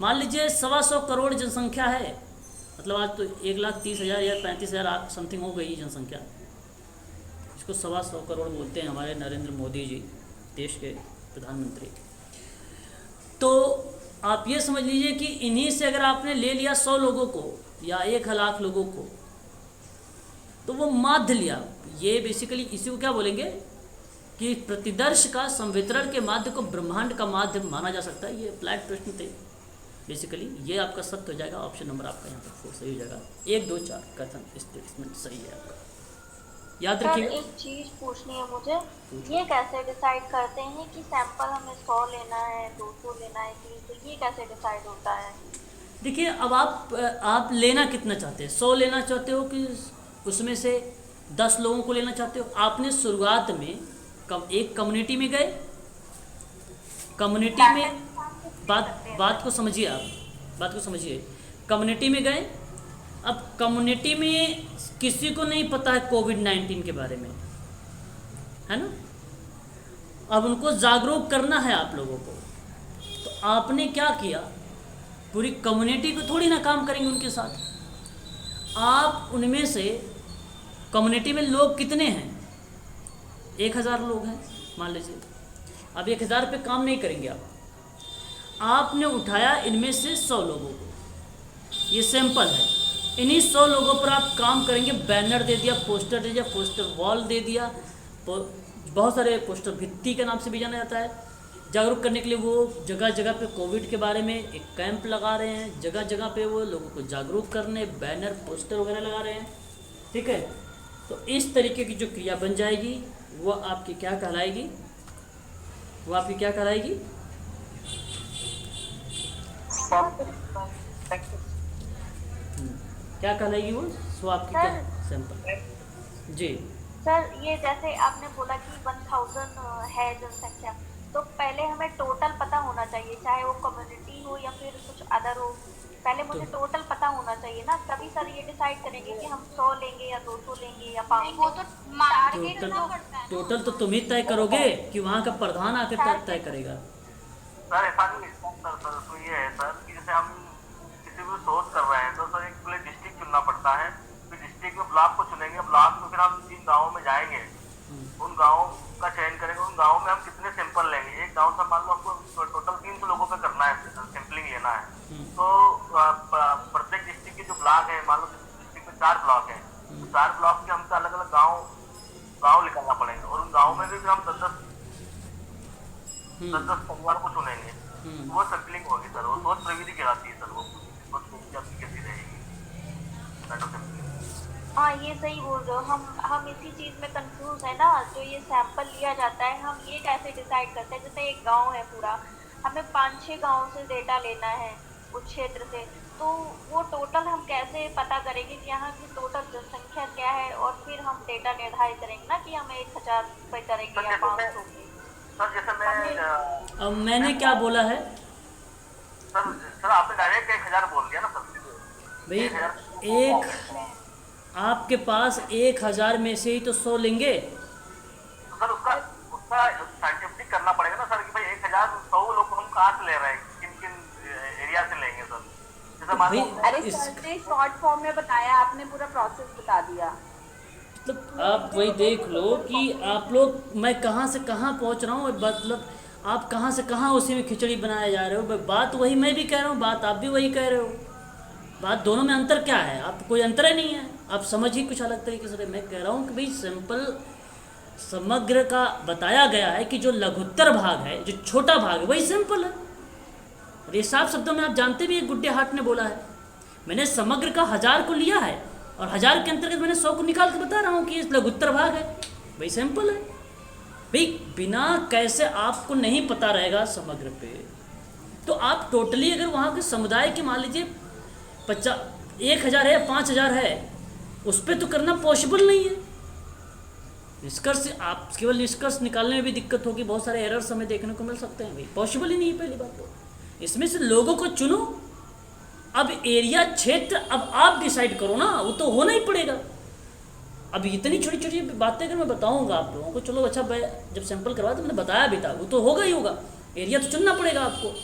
मान लीजिए 125 करोड़ जनसंख्या है, मतलब आज तो 1,30,000 या 35,000 समथिंग हो गई जनसंख्या, इसको 125 करोड़ बोलते हैं हमारे नरेंद्र मोदी जी, देश के प्रधानमंत्री। तो आप ये समझ लीजिए कि इन्हीं से अगर आपने ले लिया 100 लोगों को या 1,00,000 लोगों को, तो वो माध्य लिया। ये बेसिकली इसी को क्या बोलेंगे कि प्रतिदर्श का संवितरण के माध्य को ब्रह्मांड का माध्य माना जा सकता है। ये अप्लाइड प्रश्न थे बेसिकली, ये आपका सत्य हो जाएगा, ऑप्शन नंबर आपका यहाँ पर सही हो जाएगा। 1, 2, 4 कथन स्टेटमेंट सही है आपका, याद सर रखिएगा। एक चीज पूछनी है मुझे, ये कैसे डिसाइड करते हैं कि सैंपल हमें 100 लेना है, 200 लेना है, 300, ये कैसे डिसाइड होता है? देखिए अब आप लेना कितना चाहते हैं, 100 लेना चाहते हो कि उसमें से 10 लोगों को लेना चाहते हो? आपने शुरुआत में एक कम्युनिटी में गए, कम्युनिटी में बात को समझिए, आप बात को समझिए, कम्युनिटी में गए, अब कम्युनिटी में किसी को नहीं पता है कोविड-19 के बारे में, है ना। अब उनको जागरूक करना है आप लोगों को, तो आपने क्या किया, पूरी कम्युनिटी को थोड़ी ना काम करेंगे उनके साथ। आप उनमें से, कम्युनिटी में लोग कितने हैं, 1000 लोग हैं मान लीजिए। अब 1000 पे काम नहीं करेंगे आपने उठाया इनमें से 100 लोगों को, ये सैंपल है। इन्हीं 100 लोगों पर आप काम करेंगे। बैनर दे दिया, पोस्टर दे दिया, पोस्टर वॉल दे दिया, बहुत सारे पोस्टर भित्ति के नाम से भी जाना जाता है। जागरूक करने के लिए वो जगह जगह पे कोविड के बारे में एक कैंप लगा रहे हैं, जगह जगह पे वो लोगों को जागरूक करने बैनर पोस्टर वगैरह लगा रहे हैं, ठीक है। तो इस तरीके की जो क्रिया बन जाएगी वो आपकी क्या कहलाएगी, वो आपकी क्या कहलाएगी, क्या कहलाएगी वो, सो आपकी क्या सैंपल जी। सर ये जैसे आपने बोला कि 1000 है जनसंख्या, तो पहले हमें टोटल पता होना चाहिए, चाहे वो कम्युनिटी हो या फिर कुछ अदर हो। पहले मुझे टोटल पता होना चाहिए ना, तभी सर ये डिसाइड करेंगे कि हम 100 लेंगे या 200 लेंगे या 500। वो तो टारगेट करना पड़ता है। टोटल तो तुम ही तय करोगे कि वहाँ का प्रधान आकर तय करेगा। सर ऐसा नहीं है सर, तो ये है सर कि जैसे हम किसी भी सोच कर रहे हैं तो सर एक पूरे डिस्ट्रिक्ट चुनना पड़ता है, फिर डिस्ट्रिक्ट में ब्लॉक को चुनेंगे, ब्लॉक में फिर हम 3 गाँव में जाएंगे, उन गाँव का चयन करेंगे, उन गाँव में हम कितने सैंपल लेंगे। एक गाँव से मान लो हमको टोटल 300 लोगों पे करना है, सैंपलिंग लेना है, तो प्रत्येक डिस्ट्रिक्ट के जो ब्लॉक है, मान लो डिस्ट्रिक्ट में 4 ब्लॉक है, तो 4 ब्लॉक के हमको अलग अलग गाँव निकालना पड़ेगा, और उन गाँव में भी फिर हम 10-10 परिवार को चुनेंगे, वो सैंपलिंग होगी सर। वो सोच प्रविधि कहलाती है सर, वो सोच प्रविधि आपकी कैसी रहेगी। हाँ ये सही बोल रहे हो, हम इसी चीज में कंफ्यूज है ना। जो ये सैंपल लिया जाता है, हम ये कैसे डिसाइड करते हैं, जैसे एक गांव है पूरा, हमें 5-6 गांव से डेटा लेना है उस क्षेत्र से, तो वो टोटल हम कैसे पता करेंगे कि यहाँ की टोटल जनसंख्या क्या है, और फिर हम डेटा निर्धारित करेंगे ना कि हमें 1000 पे करेंगे या 500 पे। सर जैसे अब मैंने क्या बोला है सर आपने डायरेक्ट 1000 बोल दिया ना सर। भाई, एक आपके पास 1000 में से ही तो 100 लेंगे, तो सर उसका साइंटिफिक करना पड़ेगा ना सर कि भाई 1100 लोग हम कहाँ से ले रहे हैं, किन किन एरिया से लेंगे सर। जैसे मान लो अरे सर ने शॉर्ट फॉर्म में बताया, आपने पूरा प्रोसेस बता दिया। मतलब आप वही देख लो कि आप लोग, मैं कहाँ से कहाँ पहुँच रहा हूँ, मतलब आप कहाँ से कहाँ उसी में खिचड़ी बनाए जा रहे हो। बात वही मैं भी कह रहा हूँ, बात आप भी वही कह रहे हो, बात दोनों में अंतर क्या है, आप कोई अंतर ही नहीं है, आप समझ ही कुछ अलग तरीके से। मैं कह रहा हूँ कि भाई सिंपल समग्र का बताया गया है कि जो लघुत्तर भाग है, जो छोटा भाग है, वही सिंपल है। और ये साफ शब्दों में आप जानते भी, गुड्डे हाट ने बोला है। मैंने समग्र का 1000 को लिया है और 1000 के अंतर्गत मैंने 100 को निकाल के बता रहा हूँ कि ये लघुत्तर भाग है, भाई सिंपल है। भाई बिना कैसे आपको नहीं पता रहेगा समग्र पे, तो आप टोटली अगर वहाँ के समुदाय के मान लीजिए 1000 है, 5000 है, उस पर तो करना पॉसिबल नहीं है। निष्कर्ष, आप केवल निष्कर्ष निकालने में भी दिक्कत होगी, बहुत सारे एरर्स हमें देखने को मिल सकते हैं। भाई पॉसिबल ही नहीं है पहली बात तो। इसमें से लोगों को चुनो, अब एरिया क्षेत्र अब आप डिसाइड करो ना, वो तो होना ही पड़ेगा। अब इतनी छोटी छोटी बातें अगर मैं बताऊंगा आप लोगों को, चलो अच्छा जब सैंपल करवाया तो मैंने बताया भी था, वो तो होगा ही होगा। एरिया तो चुनना पड़ेगा आपको।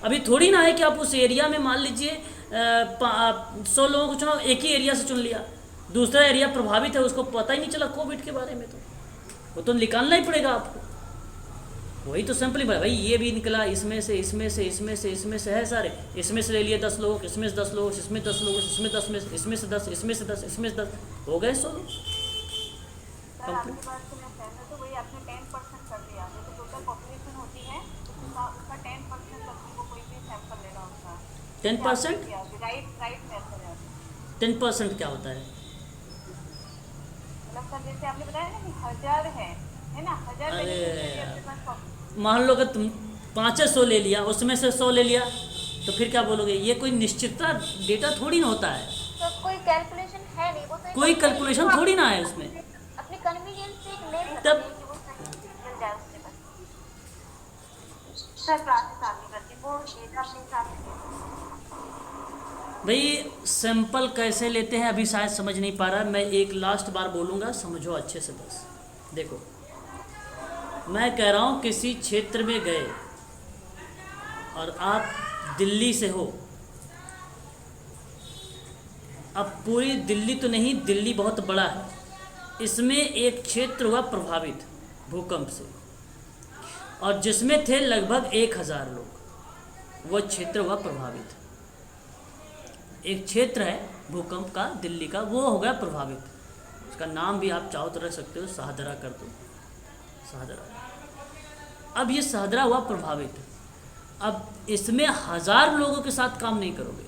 अभी थोड़ी ना है कि आप उस एरिया में मान लीजिए 100 लोगों को चुनाव, एक ही एरिया से चुन लिया, दूसरा एरिया प्रभावित है, उसको पता ही नहीं चला कोविड के बारे में, तो वो तो निकालना ही पड़ेगा आपको। वही तो सैंपल ही भाई, ये भी निकला, इसमें से इसमें से इसमें से इसमें से है सारे, इसमें से ले लिए 10 लोग, इसमें से 10 लोग, इसमें 10 लोग, इसमें 10 में इसमें से 10, इसमें से 10, इसमें से 10, हो गए 100 लोग। सर आपकी बात से मैं सहमत हूँ। वही आपने 10% कर दिया, जैसे टोटल पॉपुलेशन होती है उसका 10% लड़की को कोई भी सैंपल लेना होता है। 10%? राइट मेथड है। 10% क्या होता है? मतलब सर जैसे आपने बताया ना कि 1000 है ना, 1000 मान लो कि तुम 500 ले लिया, उसमें से 100 ले लिया, तो फिर क्या बोलोगे? ये कोई निश्चितता डेटा थोड़ी ना होता है, तो कोई कैलकुलेशन है नहीं, वो तो कोई कैलकुलेशन थोड़ी ना है उसमें। अपनी कन्वीनियंस से एक ले सकते तब हैं कि वो सही मिल जाए उससे बस। सर क्लासेस आगे करती वो डेटा अपने हिसाब से भाई सैंपल कैसे लेते हैं अभी शायद समझ नहीं पा रहा, मैं एक लास्ट बार बोलूँगा, समझो अच्छे से बस। देखो मैं कह रहा हूँ किसी क्षेत्र में गए और आप दिल्ली से हो, अब पूरी दिल्ली तो नहीं, दिल्ली बहुत बड़ा है, इसमें एक क्षेत्र हुआ प्रभावित भूकंप से और जिसमें थे लगभग 1000 लोग, वह क्षेत्र हुआ प्रभावित। एक क्षेत्र है भूकंप का दिल्ली का, वो हो गया प्रभावित। उसका नाम भी आप चाहो तो रख सकते हो, शाहदरा कर दो, शाहदरा। अब ये शाहदरा हुआ प्रभावित, अब इसमें 1000 लोगों के साथ काम नहीं करोगे,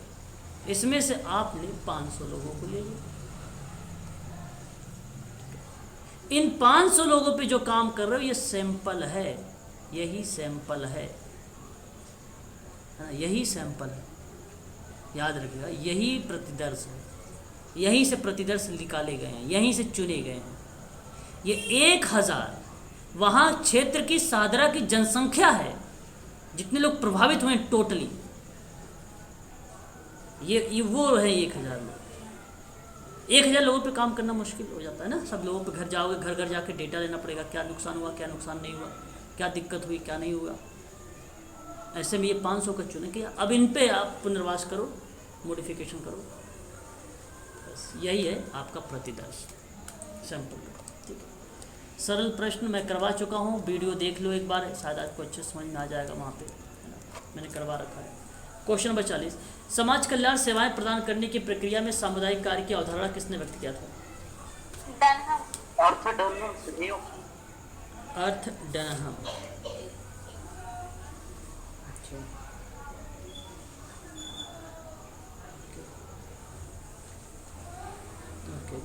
इसमें से आपने 500 लोगों को ले लिया। इन 500 लोगों पे जो काम कर रहे हो ये सैंपल है, यही सैंपल है, यही सैंपल है, याद रखिएगा, यही प्रतिदर्श है, यहीं से प्रतिदर्श निकाले गए हैं, यहीं से चुने गए हैं। ये 1000 वहाँ क्षेत्र की शाहदरा की जनसंख्या है, जितने लोग प्रभावित हुए टोटली, ये वो है 1000 लोग। 1000 लोगों पे काम करना मुश्किल हो जाता है ना, सब लोगों पे घर जाओगे, घर घर जाके डेटा लेना पड़ेगा, क्या नुकसान हुआ, क्या नुकसान नहीं हुआ, क्या दिक्कत हुई, क्या नहीं हुआ। ऐसे में ये 500 का चुने किया, अब इन पे आप पुनर्वास करो, मॉडिफिकेशन करो, बस यही है आपका प्रतिदर्श सैंपल। ठीक है, सरल प्रश्न मैं करवा चुका हूँ, वीडियो देख लो एक बार, शायद आपको अच्छे समझ में आ जाएगा, वहाँ पे है ना, मैंने करवा रखा है। क्वेश्चन नंबर 40, समाज कल्याण सेवाएं प्रदान करने की प्रक्रिया में सामुदायिक कार्य की अवधारणा किसने व्यक्त किया था? डनहम। अर्थ डनहम। अच्छा, ओके,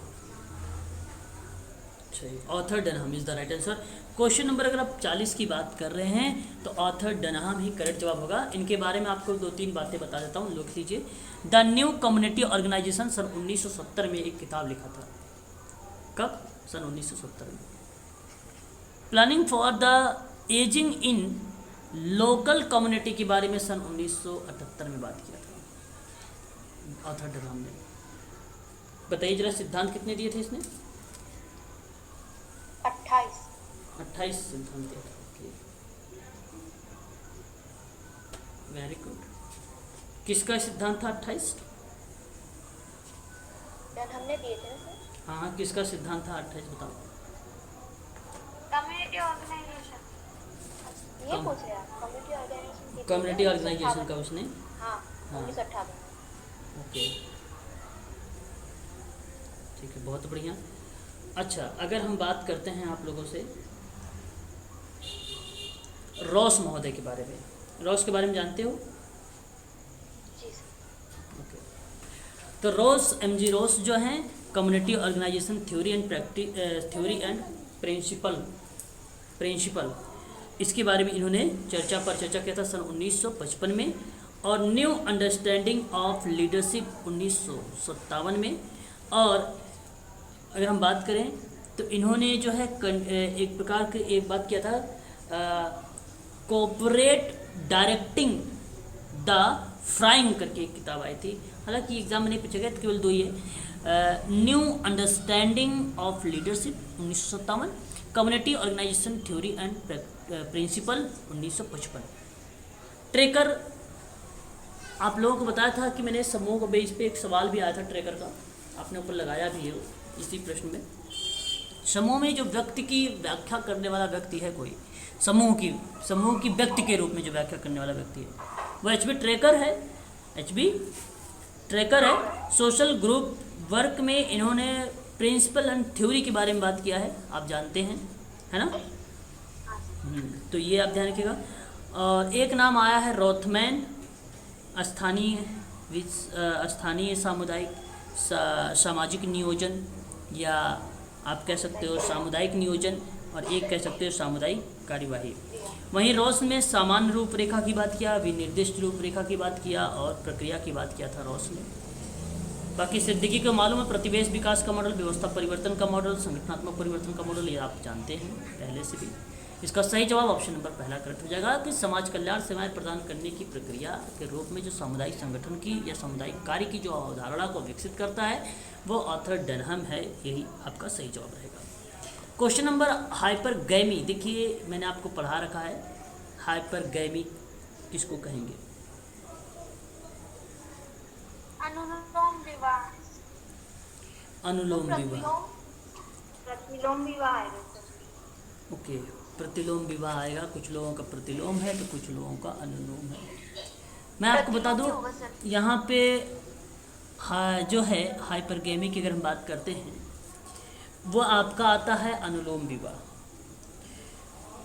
सही, author Dunham is the right answer. Question number अगर आप 40 की बात कर रहे हैं तो ऑथर डनहम ही करेक्ट जवाब होगा। इनके बारे में आपको 2-3 बातें बता देता हूँ, लिख लीजिए। द न्यू कम्युनिटी ऑर्गेनाइजेशन सन 1970 में एक किताब लिखा था। कब? सन 1970 में। Planning for the ageing in local community के बारे में सन 1978 में बात किया था ऑथर डनहम ने। बताइए जरा, सिद्धांत कितने दिए थे इसने? 28 सिद्धांत दिया था। Okay, very good. किसका सिद्धांत था 28? हमने दिए थे ना सर। हाँ, किसका सिद्धांत था 28 बताओ? कम्युनिटी ऑर्गेनाइजेशन, ये पूछ रहे हैं? कम्युनिटी ऑर्गेनाइजेशन का उसने, हाँ, 1958। ओके, ठीक है, बहुत बढ़िया। अच्छा, अगर हम बात करते हैं आप लोगों से रॉस महोदय के बारे में, रॉस के बारे में जानते हो? जी सर। ओके, तो रॉस, एमजी रॉस जो हैं, community organisation theory and principle, इसके बारे में इन्होंने चर्चा किया था सन 1955 में, और न्यू अंडरस्टैंडिंग ऑफ लीडरशिप 1957 में। और अगर हम बात करें तो इन्होंने जो है एक प्रकार के एक बात किया था, कोऑपरेट डायरेक्टिंग द फ्राइंग करके एक किताब आई थी, हालांकि एग्जाम में नहीं पूछा गया, केवल 2 ही है। New understanding of leadership 1957, community organisation theory and principle 1955। Trecker, आप लोगों को बताया था कि मैंने समूह को बेस पे एक सवाल भी आया था ट्रेकर का, आपने ऊपर लगाया भी है इसी प्रश्न में। समूह में जो व्यक्ति की व्याख्या करने वाला व्यक्ति है, कोई समूह की व्यक्ति के रूप में जो व्याख्या करने वाला व्यक्ति है, वो एचबी ट्रेकर है। एचबी ट्रेकर है। सोशल ग्रुप वर्क में इन्होंने प्रिंसिपल एंड थ्योरी के बारे में बात किया है, आप जानते हैं, है ना? तो ये आप ध्यान रखिएगा। और एक नाम आया है रोथमैन, स्थानीय सामुदायिक सामाजिक नियोजन, या आप कह सकते हो सामुदायिक नियोजन, और एक कह सकते हो सामुदायिक कार्यवाही। वहीं रॉस में सामान्य रूपरेखा की बात किया, विनिर्दिष्ट रूपरेखा की बात किया, और प्रक्रिया की बात किया था रॉस में। बाकी सिद्दीकी को मालूम है, प्रतिवेश विकास का मॉडल, व्यवस्था परिवर्तन का मॉडल, संगठनात्मक परिवर्तन का मॉडल, ये आप जानते हैं पहले से भी। इसका सही जवाब ऑप्शन नंबर पहला करेक्ट हो जाएगा कि समाज कल्याण सेवाएं प्रदान करने की प्रक्रिया के रूप में जो सामुदायिक संगठन की या सामुदायिक कार्य की जो अवधारणा को विकसित करता है वो आर्थर डनहम है। यही आपका सही जवाब रहेगा। Question number hypergamy. देखिए मैंने आपको पढ़ा रखा है, हाइपरगैमी किसको कहेंगे? अनुलोम विवाह। अनुलोम विवाह। प्रतिलोम विवाह है। ओके, प्रतिलोम विवाह आएगा। कुछ लोगों का प्रतिलोम है तो कुछ लोगों का अनुलोम है। मैं आपको बता दूं यहाँ पे जो है हाइपरगैमी की अगर हम बात करते हैं वो आपका आता है अनुलोम विवाह।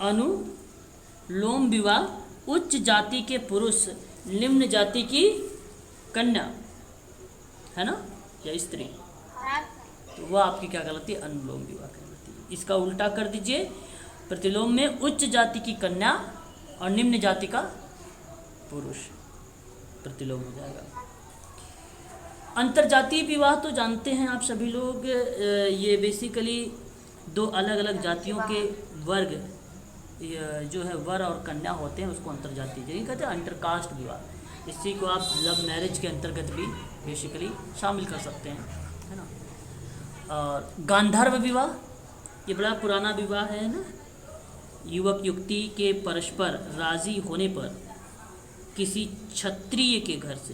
अनुलोम विवाह उच्च जाति के पुरुष निम्न जाति की कन्या, है ना, या स्त्री, तो वह आपकी क्या कहलाती है? अनुलोम विवाह कहलाती है। इसका उल्टा कर दीजिए, प्रतिलोम में उच्च जाति की कन्या और निम्न जाति का पुरुष प्रतिलोम हो जाएगा। अंतरजातीय विवाह तो जानते हैं आप सभी लोग, ये बेसिकली दो अलग अलग जातियों के वर्ग जो है वर और कन्या होते हैं उसको अंतरजातीय यही कहते हैं अंतरकास्ट विवाह। इसी को आप लव मैरिज के अंतर्गत भी बेसिकली शामिल कर सकते हैं, है ना। और गांधर्व विवाह ये बड़ा पुराना विवाह है ना। युवक युवती के परस्पर राजी होने पर किसी क्षत्रिय के घर से,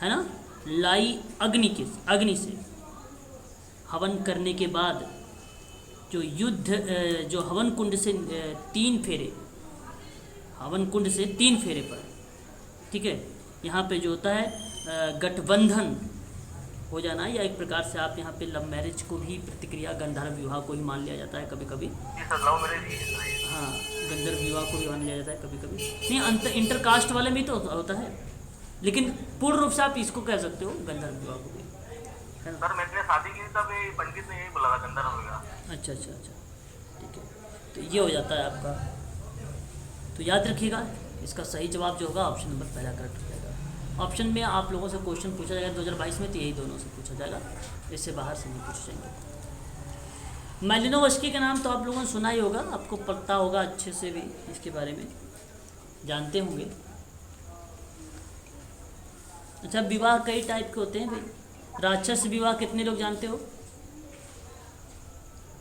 है ना, लाई अग्नि से हवन करने के बाद जो हवन कुंड से 3 फेरे, हवन कुंड से 3 फेरे पर, ठीक है, यहाँ पे जो होता है गठबंधन हो जाना, या एक प्रकार से आप यहाँ पे लव मैरिज को भी प्रतिक्रिया गंधर्व विवाह को ही मान लिया जाता है कभी कभी। हाँ, गंधर्व विवाह को भी मान लिया जाता है कभी कभी। नहीं, इंटरकास्ट वाले में तो होता है, लेकिन पूर्ण रूप से आप इसको कह सकते हो गंधर्व विवाह को भी। सर मैंने शादी की तब ये पंडित ने यही बोला था गंधर्व विवाह। अच्छा, ठीक है, तो ये हो जाता है आपका। तो याद रखिएगा इसका सही जवाब जो होगा ऑप्शन नंबर पहला करेक्ट हो जाएगा। ऑप्शन में आप लोगों से क्वेश्चन पूछा जाएगा 2022 में, तो यही दोनों से पूछा जाएगा, इससे बाहर से नहीं पूछे जाएंगे। मालिनोवस्की का नाम तो आप लोगों ने सुना ही होगा, आपको पता होगा अच्छे से भी, इसके बारे में जानते होंगे। अच्छा, विवाह कई टाइप के होते हैं भाई। राक्षस विवाह कितने लोग जानते हो?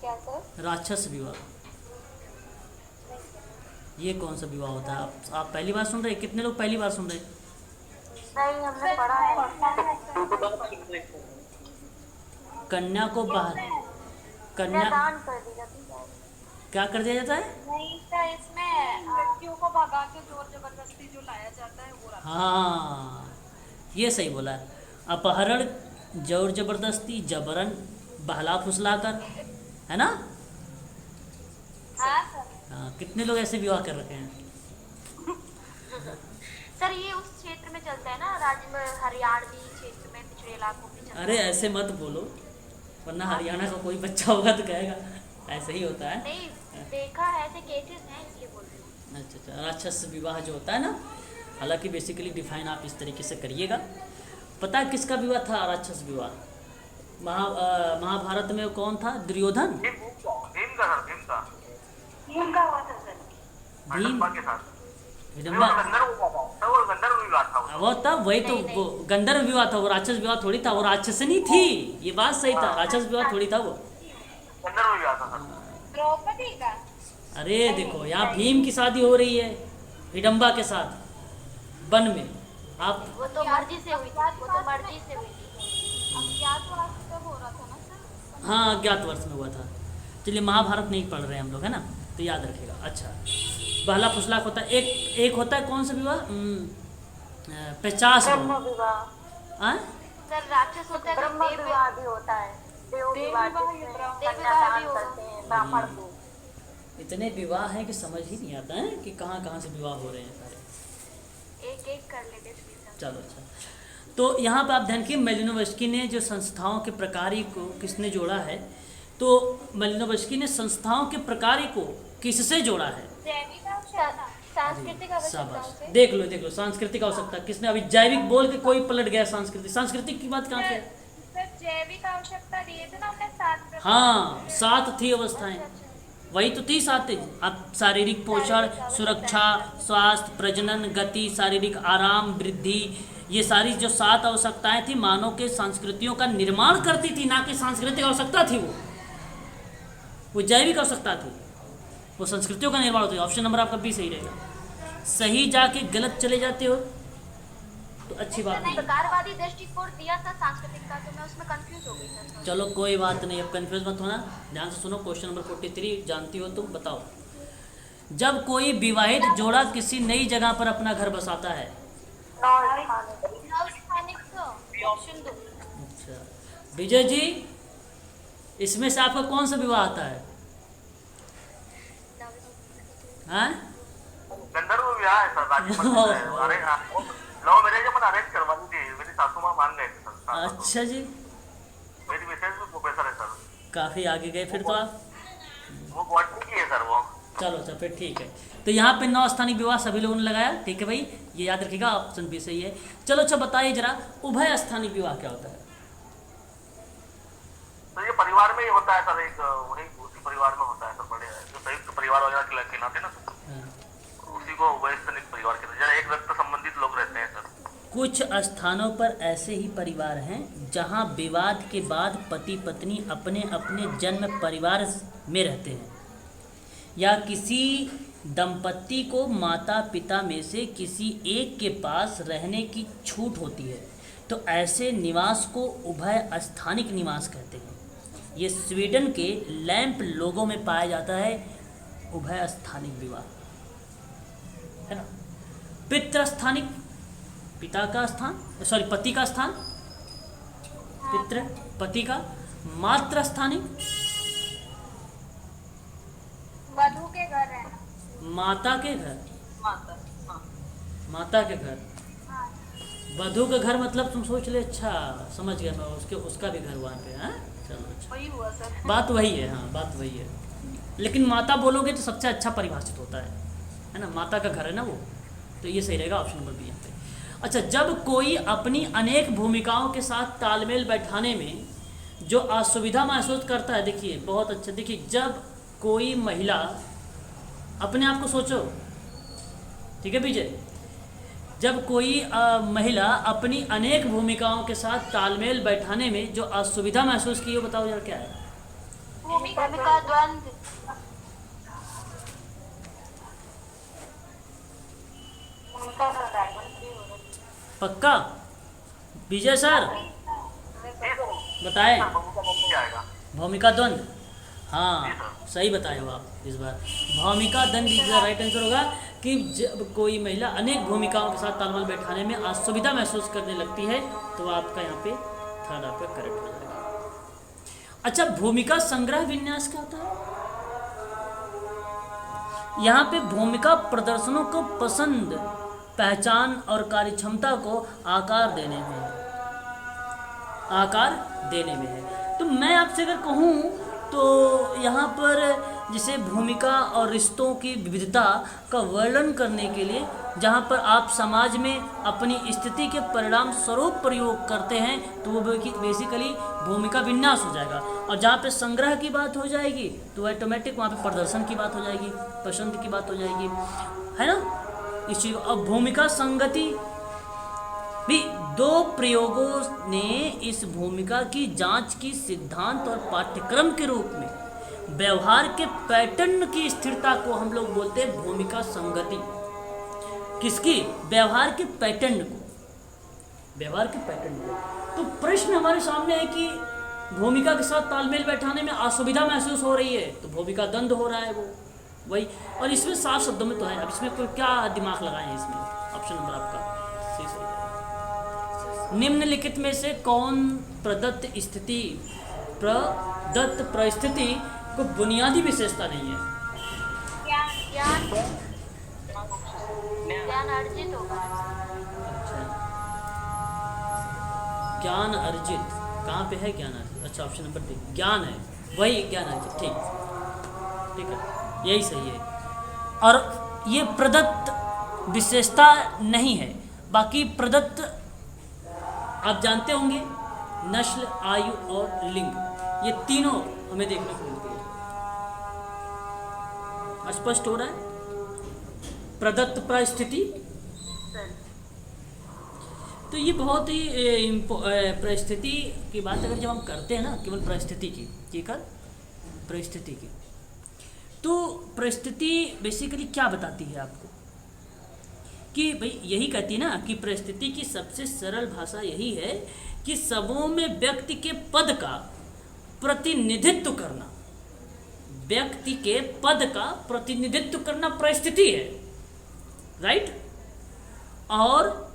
क्या सर? राक्षस विवाह ये कौन सा विवाह होता है? आप पहली बार सुन रहे हैं? कितने लोग पहली बार सुन रहे हैं? नहीं, हमने पढ़ा है। कन्या को बाहर, कन्या दान कर दी जाती है। क्या कर दिया जाता है? नहीं सर, इसमें लड़कियों को भगा के जोर जबरदस्ती जो लाया जाता है वो। हाँ, ये सही बोला है। अपहरण, जोर जबरदस्ती, जबरन, बहला फुसला कर, है ना। हाँ सर। हाँ, कितने लोग ऐसे विवाह कर रखे हैं? सर ये उस क्षेत्र में चलता है ना, राज्य में, हरियाणवी क्षेत्र में, पिछड़े इलाकों में चलता है। अरे ऐसे मत बोलो, वरना हरियाणा का कोई बच्चा होगा तो कहेगा ऐसे ही होता है। नहीं, देखा है, ऐसे केसेस हैं इसलिए बोल रही हूँ। अच्छा, राक्षस विवाह जो होता है ना, हालांकि बेसिकली डिफाइन आप इस तरीके से करिएगा। पता है किसका विवाह था राक्षस विवाह? महाभारत में कौन था? दुर्योधन। भीम का हुआ था सर। भीम के साथ हिडम्बा, वो था वही तो, वो गंधर्व विवाह था, वो राक्षस विवाह थोड़ी था, वो राक्षसनी थी। ये बात सही था, राक्षस विवाह थोड़ी था वो। गंधर्व विवाह था। द्रौपदी का। अरे देखो, यहाँ भीम की शादी हो रही है हिडम्बा के साथ वन में। आप वो तो मर्जी से हुई थी, वो तो मर्जी से हुई थी। अज्ञातवास कब हो रहा था ना सर? हाँ, अज्ञातवास में हुआ था। चलिए, महाभारत नहीं पढ़ रहे हैं हम लोग, है ना, तो याद रखिएगा। अच्छा, बहला फुसला होता है। एक होता है कौन सा विवाह? 50 विवाह। सर राक्षस होता है, ब्रह्म विवाह भी होता है, देव विवाह भी करते हैं ब्राह्मण को। इतने विवाह हैं कि समझ ही नहीं आता है कि कहाँ कहाँ से विवाह हो रहे हैं सारे। एक एक कर लेते हैं। चलो अच्छा, तो यहाँ पर आप ध्यान किए, मालिनोवस्की ने जो संस्थाओं के प्रकार्य को किसने जोड़ा है? तो मालिनोवस्की ने संस्थाओं के प्रकार्य को किससे जोड़ा है? सांस्कृतिक आवश्यकताओं शाबाश, से। देख लो सांस्कृतिक आवश्यकता किसने? अभी जैविक बोल के कोई पलट गया। सांस्कृतिक की बात कहाँ से? सर जैविक आवश्यकता दिए थे ना हमने 7 प्रकार। हाँ, 7 थी अवस्थाएं। वही तो 30 आते आप, शारीरिक पोषण, सुरक्षा, स्वास्थ्य, प्रजनन, गति, शारीरिक आराम, वृद्धि, ये सारी जो 7 आवश्यकताएं थी मानव के संस्कृतियों का निर्माण करती थी, ना कि सांस्कृतिक आवश्यकता थी वो जैविक आवश्यकता थी, वो संस्कृतियों का निर्माण होता है। ऑप्शन नंबर आपका बी सही रहेगा। सही जाके गलत चले जाते हो तो अच्छी बात नहीं। प्रकारवादी दृष्टिकोण दिया था सांस्कृतिक का, तो मैं उसमें कंफ्यूज हो गई सर। चलो कोई बात नहीं, अब कंफ्यूज मत होना, ध्यान से सुनो। क्वेश्चन नंबर 43 जानती हो तुम, बताओ। जब कोई विवाहित जोड़ा किसी नई जगह पर अपना घर बसाता है। ऑप्शन दो। अच्छा विजय जी, इसमें से आपका कौन सा विवाह आता है? हाँ? गंधर्व विवाह है सर, राजपूत है। अरे लव मैरिज अपन अरेंज करवानी थी, मेरी सासू माँ मान गए थे सर। अच्छा जी, मेरी मिसेज भी प्रोफेसर है सर। काफ़ी आगे गए फिर तो आप। वो बॉटनी की है सर वो। चलो अच्छा फिर ठीक है। तो यहाँ पे 9 स्थानीय विवाह सभी लोगों ने लगाया, ठीक है भाई, ये याद रखिएगा, ऑप्शन बी सही है। चलो अच्छा बताइए जरा, उभय स्थानीय विवाह क्या होता है? तो ये परिवार में ही होता है सर, एक वही उसी परिवार में होता है सर, बड़े जो संयुक्त परिवार वगैरह कहलाते हैं ना, उसी को वैस्तनिक परिवार कहते हैं, जहाँ एक रक्त संबंधित लोग रहते हैं सर। कुछ स्थानों पर ऐसे ही परिवार हैं जहां विवाद के बाद पति पत्नी अपने अपने जन्म परिवार में रहते हैं, या किसी दंपत्ति को माता पिता में से किसी एक के पास रहने की छूट होती है, तो ऐसे निवास को उभय स्थानिक निवास कहते हैं। ये स्वीडन के लैंप लोगों में पाया जाता है उभय स्थानिक विवाह, है ना। पितृस्थानिक, पिता का स्थान, सॉरी पति का स्थान, पितृ पति का। मातृस्थानिक, वधू के घर है। माता के घर, माता के घर। वधू का घर मतलब तुम सोच ले, अच्छा समझ गया मैं, उसके उसका भी घर वहाँ पे है। चलो अच्छा, वही हुआ सर। बात वही है, हाँ बात वही है, लेकिन माता बोलोगे तो सबसे अच्छा परिभाषित होता है ना, माता का घर है ना वो, तो ये सही रहेगा, ऑप्शन नंबर बी यहाँ पे। अच्छा, जब कोई अपनी अनेक भूमिकाओं के साथ तालमेल बैठाने में जो असुविधा महसूस करता है, देखिए बहुत अच्छा, देखिए जब कोई महिला, अपने आप को सोचो, ठीक है विजय, जब कोई महिला अपनी अनेक भूमिकाओं के साथ तालमेल बैठाने में जो असुविधा महसूस की हो, बताओ यार क्या है? भूमिका द्वंद्व। पक्का विजय सर बताएं। भूमिका द्वंद्व, हाँ सही बताए हो आप इस बार। भूमिका द्वंद्व इज द राइट आंसर होगा कि जब कोई महिला अनेक भूमिकाओं के साथ तालमेल बैठाने में असुविधा महसूस करने लगती है, तो आपका यहाँ पे थर्ड आपका करेक्ट हो जाएगा। अच्छा, भूमिका संग्रह विन्यास क्या होता है? यहाँ पे भूमिका प्रदर्शनों को पसंद, पहचान और कार्यक्षमता को आकार देने में है। तो मैं आपसे अगर कहूँ तो यहाँ पर जिसे भूमिका और रिश्तों की विविधता का वर्णन करने के लिए जहाँ पर आप समाज में अपनी स्थिति के परिणाम स्वरूप प्रयोग करते हैं, तो वो बेसिकली भूमिका विन्यास हो जाएगा। और जहाँ पे संग्रह की बात हो जाएगी तो ऑटोमेटिक वहाँ पे प्रदर्शन की बात हो जाएगी, पसंद की बात हो जाएगी, है ना इस चीज़। अब भूमिका संगति भी, दो प्रयोगों ने इस भूमिका की जांच की सिद्धांत और पाठ्यक्रम के रूप में व्यवहार के पैटर्न की स्थिरता को हम लोग बोलते हैं भूमिका संगति। किसकी? व्यवहार के पैटर्न को, व्यवहार के पैटर्न को। तो प्रश्न हमारे सामने है कि भूमिका के साथ तालमेल बैठाने में असुविधा महसूस हो रही है, तो भूमिका द्वंद्व हो रहा है वो वही। और इसमें साफ शब्दों में तो है, अब इसमें कोई क्या दिमाग लगाए हैं इसमें? ऑप्शन नंबर आपका सही है। निम्नलिखित में से कौन प्रदत्त परिस्थिति को बुनियादी विशेषता नहीं है? ज्ञान अर्जित होगा। अच्छा, ज्ञान अर्जित कहाँ पे है? ज्ञान अर्जित, अच्छा ऑप्शन नंबर डी ज्ञान है, वही ज्ञान अर्जित, ठीक है, यही सही है। और ये प्रदत्त विशेषता नहीं है। बाकी प्रदत्त आप जानते होंगे, नस्ल, आयु और लिंग, ये तीनों हमें देखने को मिलती है। स्पष्ट हो रहा है? प्रदत्त परिस्थिति, सर तो ये बहुत ही परिस्थिति की बात अगर जब हम करते हैं ना, केवल परिस्थिति की, केवल परिस्थिति की, तो परिस्थिति बेसिकली क्या बताती है आपको कि भाई यही कहती है ना कि परिस्थिति की सबसे सरल भाषा यही है कि सबों में व्यक्ति के पद का प्रतिनिधित्व करना, व्यक्ति के पद का प्रतिनिधित्व करना परिस्थिति है, राइट। और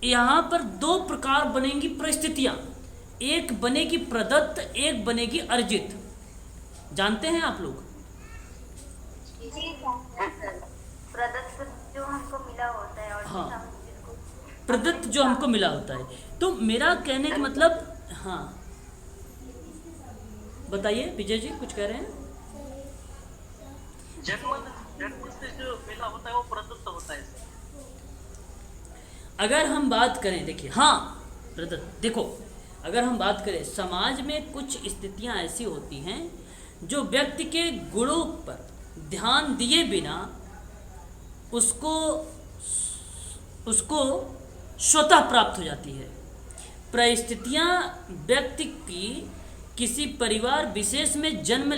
यहाँ पर दो प्रकार बनेंगी परिस्थितियाँ, एक बनेगी प्रदत्त, एक बनेगी अर्जित। जानते हैं आप लोग? जी सर, प्रदत्त जो हमको मिला होता है और हाँ, हम जिसको प्रदत्त जो हमको मिला होता है। तो मेरा कहने का मतलब, हाँ बताइए विजय जी, कुछ कह रहे हैं? जन्म से जो मिला होता है वो प्रदत्त होता है सर। अगर हम बात करें, देखिए, हाँ प्रदत्त, देखो अगर हम बात करें, समाज में कुछ स्थितियां ऐसी होती हैं जो व्यक्ति के गुणों पर ध्यान दिए बिना उसको स्वतः प्राप्त हो जाती है। परिस्थितियां व्यक्ति की किसी परिवार विशेष में जन्म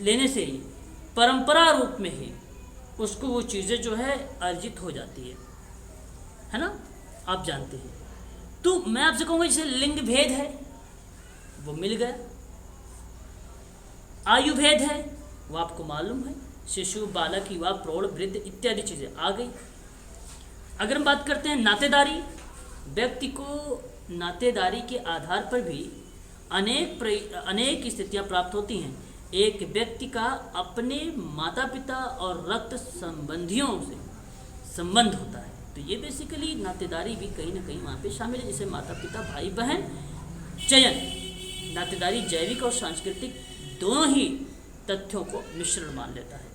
लेने से ही परंपरा रूप में ही उसको वो चीज़ें जो है अर्जित हो जाती है ना, आप जानते हैं। तो मैं आपसे कहूँगा जैसे लिंग भेद है वो मिल गया, आयु भेद है वो आपको मालूम है, शिशु, बालक, युवा, प्रौढ़, वृद्ध इत्यादि चीज़ें आ गई। अगर हम बात करते हैं नातेदारी, व्यक्ति को नातेदारी के आधार पर भी अनेक स्थितियां प्राप्त होती हैं। एक व्यक्ति का अपने माता पिता और रक्त संबंधियों से संबंध होता है, तो ये बेसिकली नातेदारी भी कहीं ना कहीं वहाँ पे शामिल है, जैसे माता पिता, भाई बहन, चयन। नातेदारी जैविक और सांस्कृतिक दोनों ही तथ्यों को मिश्रण मान लेता है,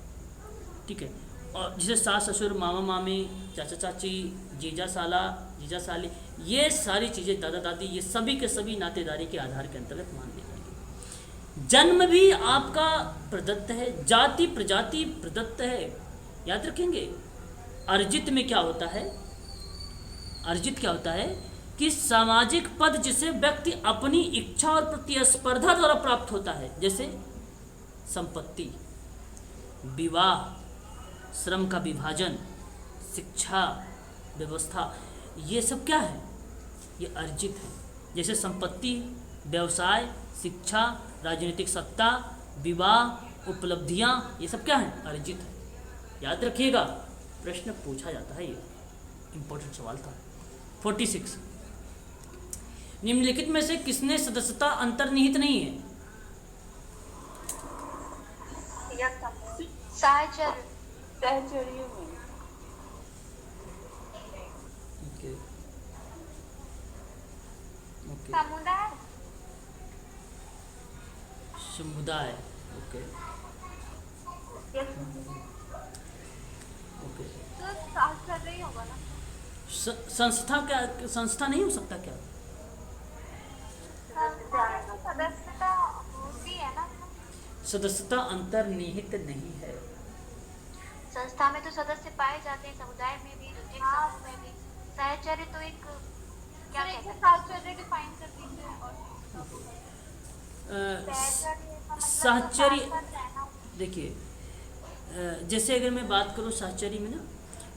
ठीक है। और जैसे सास ससुर, मामा मामी, चाचा चाची, जीजा साला, जीजा साली, ये सारी चीज़ें, दादा दादी, ये सभी के सभी नातेदारी के आधार के अंतर्गत मान ली जाएंगी। जन्म भी आपका प्रदत्त है, जाति प्रजाति प्रदत्त है, याद रखेंगे। अर्जित में क्या होता है? अर्जित क्या होता है कि सामाजिक पद जिसे व्यक्ति अपनी इच्छा और प्रतिस्पर्धा द्वारा प्राप्त होता है, जैसे संपत्ति, विवाह, श्रम का विभाजन, शिक्षा व्यवस्था, ये सब क्या है? ये अर्जित है। जैसे संपत्ति, व्यवसाय, शिक्षा, राजनीतिक सत्ता, विवाह, उपलब्धियां, ये सब क्या है? अर्जित है। याद रखिएगा, प्रश्न पूछा जाता है, ये इंपॉर्टेंट सवाल था। 46, निम्नलिखित में से किसने सदस्यता अंतर्निहित नहीं है? साहचर्य, सहचर्य में ओके ओके, समुदाय, समुदाय, ओके ओके। तो साहचर्य ही होगा ना। संस्था, क्या संस्था नहीं हो सकता क्या? सदस्यता होती है ना। सदस्यता अंतर्निहित नहीं है। संस्था में तो सदस्य पाए जाते हैं, समुदाय में भी, एक समूह में भी। सहचर्य तो एक क्या कहते हैं? साहचर्य डिफाइन कर दीजिए। साहचर्य, देखिए, जैसे अगर मैं बात करूँ साहचर्य में ना,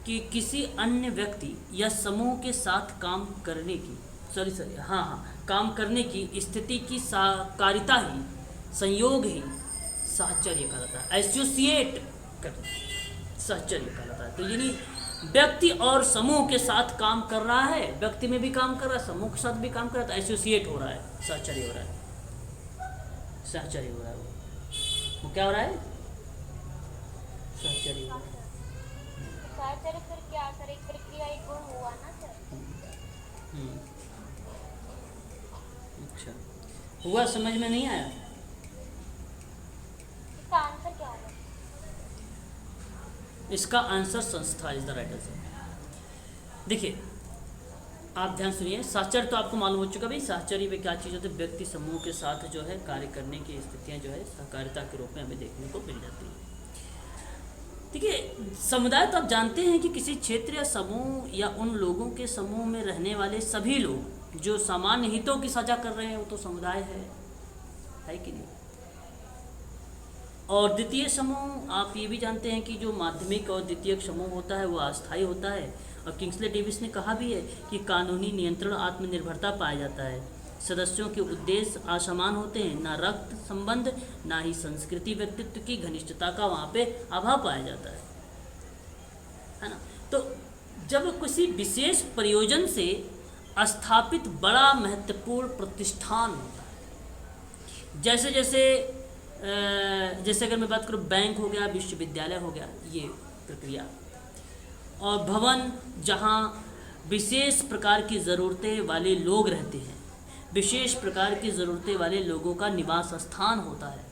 कि किसी अन्य व्यक्ति या समूह के साथ काम करने की, काम करने की स्थिति की सहकारिता ही, संयोग ही साहचर्य कहलाता है। एसोसिएट करना साहचर्य कहलाता है। तो यानी व्यक्ति और समूह के साथ काम कर रहा है, व्यक्ति में भी काम कर रहा है, समूह के साथ भी काम कर रहा है, तो एसोसिएट हो रहा है, साहचर्य हो रहा है, साहचर्य हो रहा है। वो क्या हो रहा है? साहचर्य हो रहा है। साहचर्य फिर क्या सर? एक प्रक्रिया, एक गुण हुआ ना सर। अच्छा, हुआ, समझ में नहीं आया? इसका आंसर क्या होगा? इसका आंसर संस्था इज द राइट आंसर। देखिए, आप ध्यान सुनिए, साहचर्य तो आपको मालूम हो चुका भाई। साहचर्य में क्या चीज़ होती है? व्यक्ति समूह के साथ जो है कार्य करने की स्थितियाँ जो है सहकारिता के रूप में हमें देखने को मिल जाती हैं। देखिए, समुदाय तो आप जानते हैं कि किसी क्षेत्र या समूह या उन लोगों के समूह में रहने वाले सभी लोग जो सामान्य हितों की साझा कर रहे हैं वो तो समुदाय है कि नहीं। और द्वितीय समूह आप ये भी जानते हैं कि जो माध्यमिक और द्वितीयक समूह होता है वो अस्थायी होता है। और किंग्सले डेविस ने कहा भी है कि कानूनी नियंत्रण आत्मनिर्भरता पाया जाता है। सदस्यों के उद्देश्य असमान होते हैं, ना रक्त संबंध ना ही संस्कृति व्यक्तित्व की घनिष्ठता का वहाँ पे अभाव पाया जाता है ना। तो जब किसी विशेष प्रयोजन से स्थापित बड़ा महत्वपूर्ण प्रतिष्ठान होता है, जैसे अगर मैं बात करूँ बैंक हो गया, विश्वविद्यालय हो गया, ये प्रक्रिया, और भवन जहाँ विशेष प्रकार की ज़रूरतें वाले लोग रहते हैं, विशेष प्रकार की ज़रूरतें वाले लोगों का निवास स्थान होता है,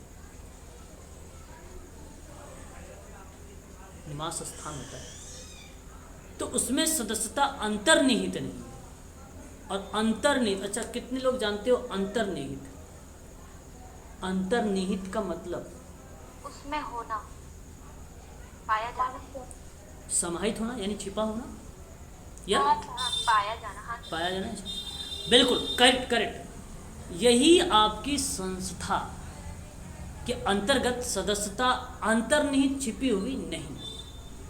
निवास स्थान होता है, तो उसमें सदस्यता अंतर्निहित नहीं। और अंतर्निहित, अच्छा कितने लोग जानते हो अंतर्निहित? अंतर्निहित का मतलब उसमें होना, पाया जाना, समाहित होना यानी छिपा होना या पाया जाना। हाँ, पाया जाना। बिल्कुल करेक्ट। यही आपकी संस्था के अंतर्गत सदस्यता अंतर्निहित छिपी हुई नहीं।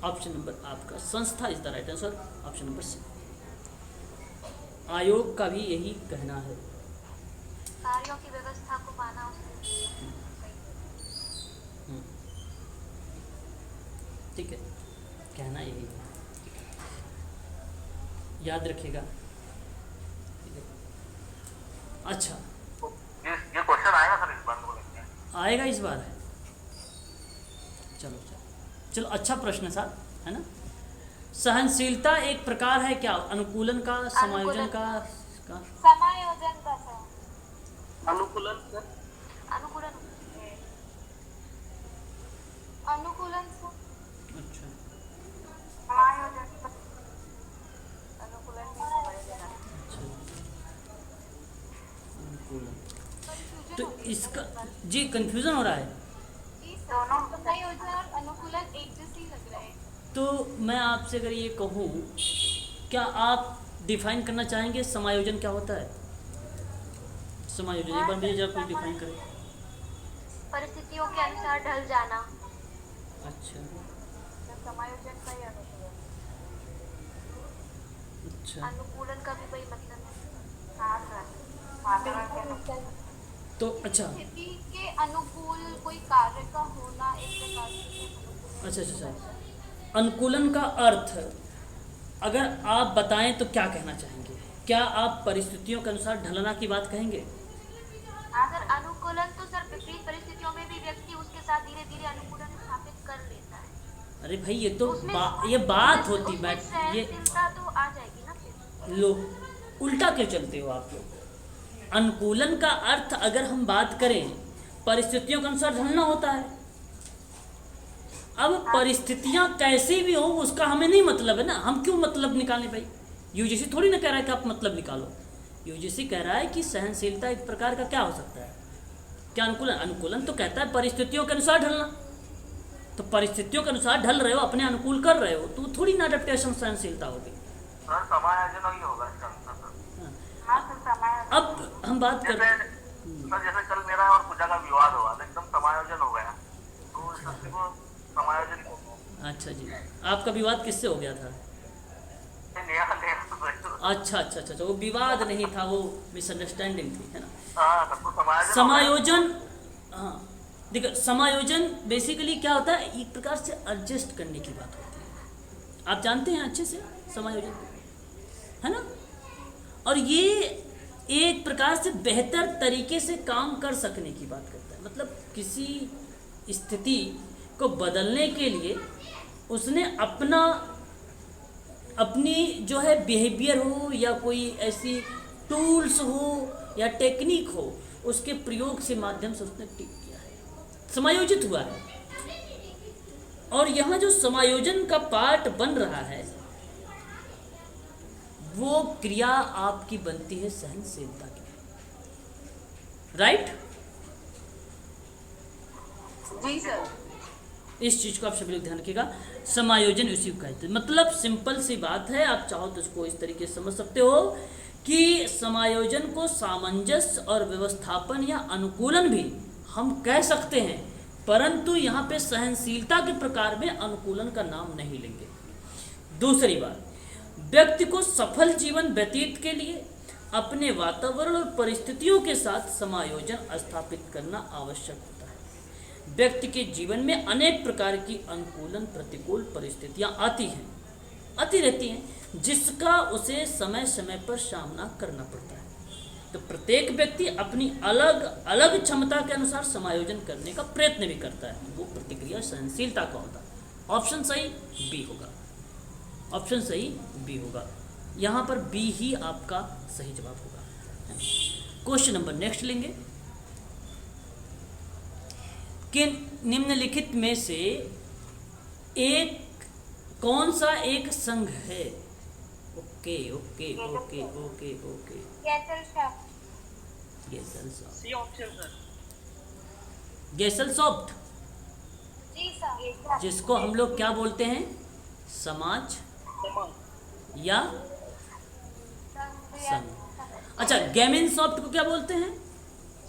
ऑप्शन नंबर आपका संस्था is the right answer, option number C. आयोग का भी यही कहना है। कार्यों की व्यवस्था को पाना उसमें। ठीक है, कहना यही है, याद रखिएगा। अच्छा, ये क्वेश्चन आएगा सर इस बार बोलेंगे? आएगा इस बार। चलो चलो, अच्छा प्रश्न साहब, है ना। सहनशीलता एक प्रकार है क्या? अनुकूलन का, समायोजन का? समायोजन का सर। अनुकूलन सर। अनुकूलन। अनुकूलन सर। अच्छा, समायोजन। अनुकूलन भी समायोजन। अच्छा, अनुकूलन। तो इसका जी कंफ्यूजन हो रहा है। दोनों समायोजन और अनुकूलन एक जैसे ही लग रहे हैं। तो मैं आपसे अगर ये कहूँ, क्या आप डिफाइन करना चाहेंगे समायोजन क्या होता है? समायोजन एक बार मुझे जरा कुछ डिफाइन करें। परिस्थितियों के अनुसार ढल जाना। अच्छा समायोजन का ही अनुकूलन। अच्छा, अनुकूलन का भी वही मतलब है। तो अच्छा स्थिति के अनुकूल कोई कार्य का होना एक प्रकार से। अच्छा अच्छा अच्छा, अनुकूलन का अर्थ अगर आप बताएं तो क्या कहना चाहेंगे? क्या आप परिस्थितियों के अनुसार ढलना की बात कहेंगे? अगर अनुकूलन तो सर विपरीत परिस्थितियों में भी व्यक्ति उसके साथ धीरे धीरे अनुकूलन स्थापित कर लेता है। अरे भाई, ये तो उसमें ये बात होती उसमें बैठ ये सहनशीलता तो आ जाएगी ना फिर। लो, उल्टा क्यों चलते हो आप लोग? अनुकूलन का अर्थ अगर हम बात करें परिस्थितियों के अनुसार ढलना होता है। अब परिस्थितियां कैसी भी हो उसका हमें नहीं मतलब है ना, हम क्यों मतलब निकालें भाई? यूजीसी थोड़ी ना कह रहा है कि आप मतलब निकालो। यूजीसी कह रहा है कि सहनशीलता एक प्रकार का क्या हो सकता है? क्या अनुकूलन? अनुकूलन तो कहता है परिस्थितियों के अनुसार ढलना। तो परिस्थितियों के अनुसार ढल रहे हो, अपने अनुकूल कर रहे हो, तो थोड़ी ना अडेप्टेशन सहनशीलता होगी। सर समायोजन ही होगा इसका आंसर सर। अब हम बात करते हैं, सर जैसे कल मेरा और पूजा का विवाद हुआ तो एकदम समायोजन हो गया, तो इस शब्द को समायोजन ही होगा। अच्छा जी, आपका विवाद किससे हो गया था? नया अच्छा अच्छा अच्छा, वो विवाद नहीं था, वो मिसअंडरस्टैंडिंग थी, है ना। हाँ, सबको समायोजन। समायोजन, हाँ देखो, समायोजन बेसिकली क्या होता है? एक प्रकार से एडजस्ट करने की बात होती है। आप जानते हैं अच्छे से समायोजन, है ना। और ये एक प्रकार से बेहतर तरीके से काम कर सकने की बात करता है। मतलब किसी स्थिति को बदलने के लिए उसने अपनी जो है बिहेवियर हो या कोई ऐसी टूल्स हो या टेक्निक हो, उसके प्रयोग से माध्यम से उसने टिक किया है, समायोजित हुआ है। और यहाँ जो समायोजन का पार्ट बन रहा है वो क्रिया आपकी बनती है सहनशीलता की। राइट? जी सर। इस चीज को आप सभी लोग ध्यान रखिएगा। समायोजन इसी को कहते हैं। मतलब सिंपल सी बात है, आप चाहो तो इसको इस तरीके से समझ सकते हो कि समायोजन को सामंजस्य और व्यवस्थापन या अनुकूलन भी हम कह सकते हैं, परंतु यहाँ पे सहनशीलता के प्रकार में अनुकूलन का नाम नहीं लेंगे। दूसरी बात, व्यक्ति को सफल जीवन व्यतीत के लिए अपने वातावरण और परिस्थितियों के साथ समायोजन स्थापित करना आवश्यक होता है। व्यक्ति के जीवन में अनेक प्रकार की अनुकूलन प्रतिकूल परिस्थितियां आती रहती हैं, जिसका उसे समय समय पर सामना करना पड़ता है। तो प्रत्येक व्यक्ति अपनी अलग अलग क्षमता के अनुसार समायोजन करने का प्रयत्न भी करता है। वो प्रतिक्रिया सहनशीलता का होता है। ऑप्शन सही बी होगा। ऑप्शन सही बी होगा। यहाँ पर बी ही आपका सही जवाब होगा। क्वेश्चन नंबर नेक्स्ट लेंगे कि निम्नलिखित में से एक कौन सा एक संघ है? Okay okay okay okay okay Gesell soft. C option sir. Gesell soft, जी सर। जिसको हम लोग क्या बोलते हैं? समाज या संघ। अच्छा, गेमिन सॉफ्ट को क्या बोलते हैं?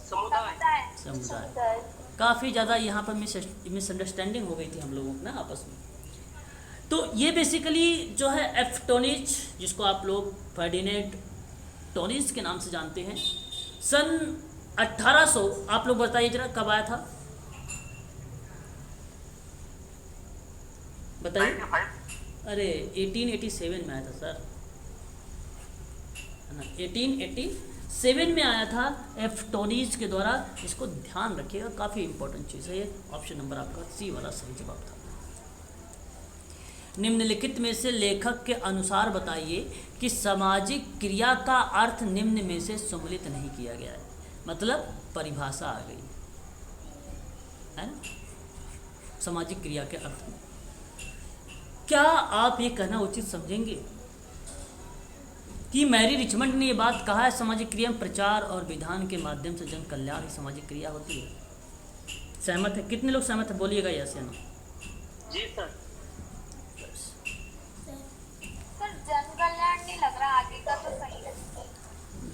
समुदाय। समुदाय। काफ़ी ज़्यादा यहाँ पर मिसअंडरस्टैंडिंग हो गई थी हम लोगों को ना आपस में। तो ये बेसिकली जो है एफ टोनिच, जिसको आप लोग फर्डिनेंड टोनिच के नाम से जानते हैं, सन 1800, आप लोग बताइए जरा कब आया था? बताइए। 95। अरे 1887 में आया था सर, है ना? 1887 में आया था एफ टोनिच के द्वारा। इसको ध्यान रखिएगा, काफ़ी इंपॉर्टेंट चीज़ है ये। ऑप्शन नंबर आपका सी वाला सही जवाब था। निम्नलिखित में से लेखक के अनुसार बताइए कि सामाजिक क्रिया का अर्थ निम्न में से सम्मिलित नहीं किया गया है। मतलब परिभाषा आ गई है ना सामाजिक क्रिया के अर्थ में। क्या आप ये कहना उचित समझेंगे कि मैरी रिचमंड ने ये बात कहा है, सामाजिक क्रिया में प्रचार और विधान के माध्यम से जन कल्याण ही सामाजिक क्रिया होती है? सहमत है? कितने लोग सहमत है? बोलिएगा यस या नो। जी सर। जन कल्याण नहीं लग रहा, आगे का तो सही है।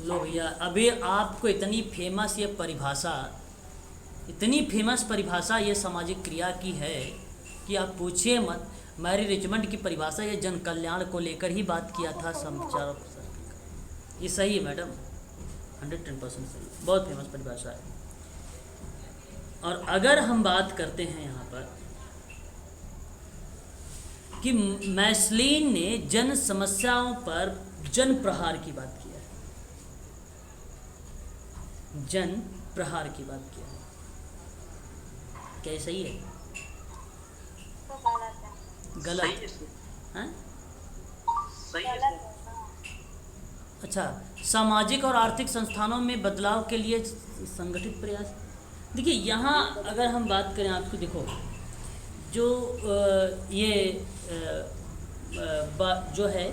लो भैया, अभी आपको इतनी फेमस ये परिभाषा, इतनी फेमस परिभाषा ये सामाजिक क्रिया की है कि आप पूछिए मत। मैरी रिचमंड की परिभाषा ये जन कल्याण को लेकर ही बात किया था समाचार। ये सही है मैडम, 110% सही, बहुत फेमस परिभाषा है। और अगर हम बात करते हैं यहाँ पर कि मैस्लिन ने जन समस्याओं पर जन प्रहार की बात की है, जन प्रहार की बात की है, क्या ये सही है? तो गलत है। गलत सही है सर। हैं? सही है गलत सर। है। अच्छा, सामाजिक और आर्थिक संस्थानों में बदलाव के लिए संगठित प्रयास। देखिए यहाँ अगर हम बात करें, आपको देखो जो ये जो है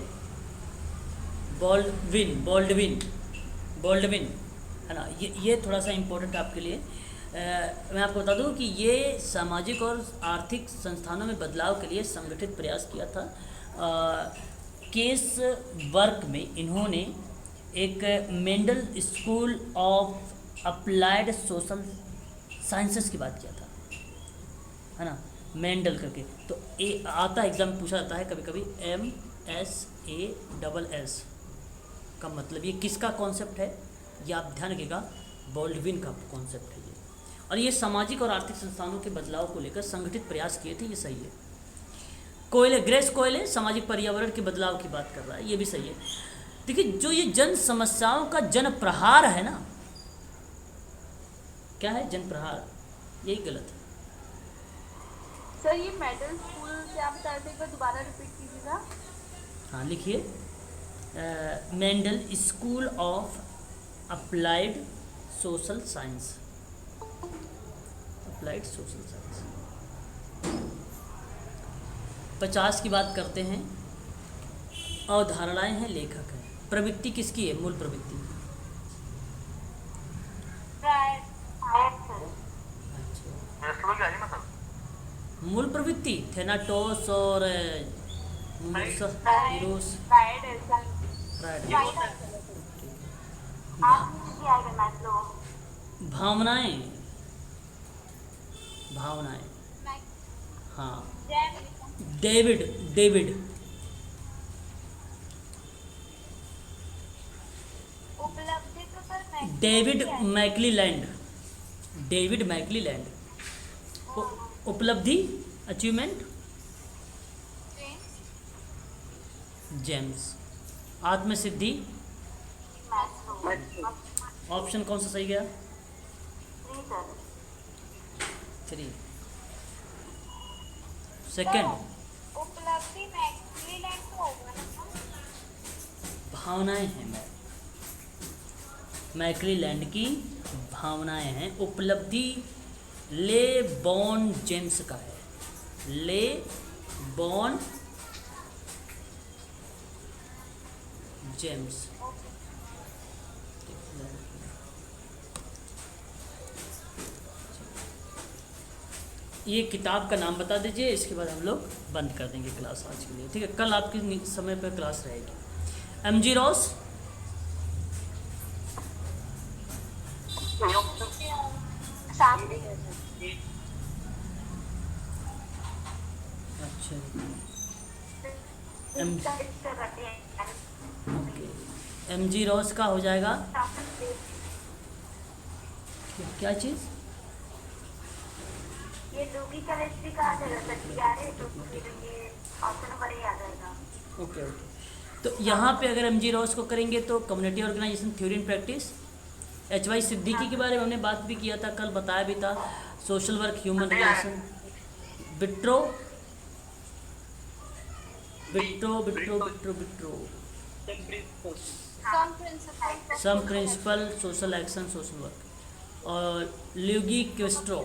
बॉल्डविन है ना, ये थोड़ा सा इम्पोर्टेंट आपके लिए। मैं आपको बता दूं कि ये सामाजिक और आर्थिक संस्थानों में बदलाव के लिए संगठित प्रयास किया था। केस वर्क में इन्होंने एक Mendel school of applied social sciences की बात किया था, है ना, मेंडल करके। तो ए आता है, एग्जाम में पूछा जाता है कभी कभी, MSASS का मतलब ये किसका कॉन्सेप्ट है? ये आप ध्यान रखिएगा, बॉल्डविन का कॉन्सेप्ट है ये। और ये सामाजिक और आर्थिक संस्थानों के बदलाव को लेकर संगठित प्रयास किए थे, ये सही है। ग्रेस कोयले सामाजिक पर्यावरण के बदलाव की बात कर रहा है, ये भी सही है। देखिए जो ये जन समस्याओं का जन प्रहार है ना, क्या है? जन प्रहार, यही गलत है। सर ये मेडल स्कूल से आप बता रहे थे, एक बार दोबारा रिपीट कीजिएगा। हाँ लिखिए, Mendel school of applied social science, applied social science. 50 की बात करते हैं। अवधारणाएं हैं, लेखक हैं। प्रवृत्ति किसकी है, मूल प्रवृत्ति? अच्छा, नेस्लो की आई ना सर। मूल प्रवृत्ति थेनाटोस और इरोस भावनाएं, भावनाएं, हाँ। डेविड डेविड उपलब्धि तो सर डेविड मैक्लीलैंड, डेविड मैक्लीलैंड। उपलब्धि, अचीवमेंट, जेम्स। आत्मसिद्धि, ऑप्शन कौन सा सही गया? 3। सेकंड, उपलब्धि मैक्लीलैंड को होगा ना? भावनाएं हैं, मैक्लीलैंड की भावनाएं हैं। उपलब्धि ले बॉन जेम्स का है, ले बॉन जेम्स। ये किताब का नाम बता दीजिए, इसके बाद हम लोग बंद कर देंगे क्लास आज के लिए, ठीक है। कल आपकी समय पर क्लास रहेगी। एमजी रॉस, अच्छा, एमजी रॉस का हो जाएगा क्या चीज़? ये लुकी केमिस्ट्री का आ जाएगा सर, यार तो फिर ये ऑप्शन नंबर ए आ जाएगा। Okay okay. तो यहाँ पे अगर एमजी रॉस को करेंगे तो community organisation theory and practice, H Y Siddiqui के बारे में हमने बात भी किया था, कल बताया भी था। सोशल वर्क, ह्यूमन रिलेशन, बिट्रो बिट्रो बिट्रो बिट्रो बिट्रो some principle, social action, social work, और ल्यूगी क्वेस्ट्रो,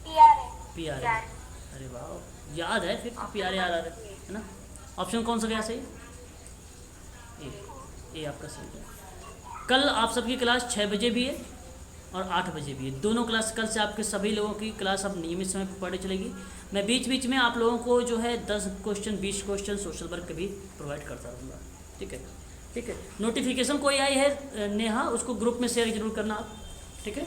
पीआर। अरे वाह, याद है फिर, पीआर याद आ रहा है ना। ऑप्शन कौन सा गया सही? ए आपका सही गया। कल आप सबकी क्लास 6 बजे भी है और 8 बजे भी है, दोनों क्लास कल से आपके सभी लोगों की क्लास अब नियमित समय पर पढ़े चलेगी। मैं बीच बीच में आप लोगों को जो है 10 क्वेश्चन 20 क्वेश्चन सोशल वर्क के भी प्रोवाइड करता रहूँगा, ठीक है। ठीक है, नोटिफिकेशन कोई आई है नेहा, उसको ग्रुप में शेयर जरूर करना आप, ठीक है।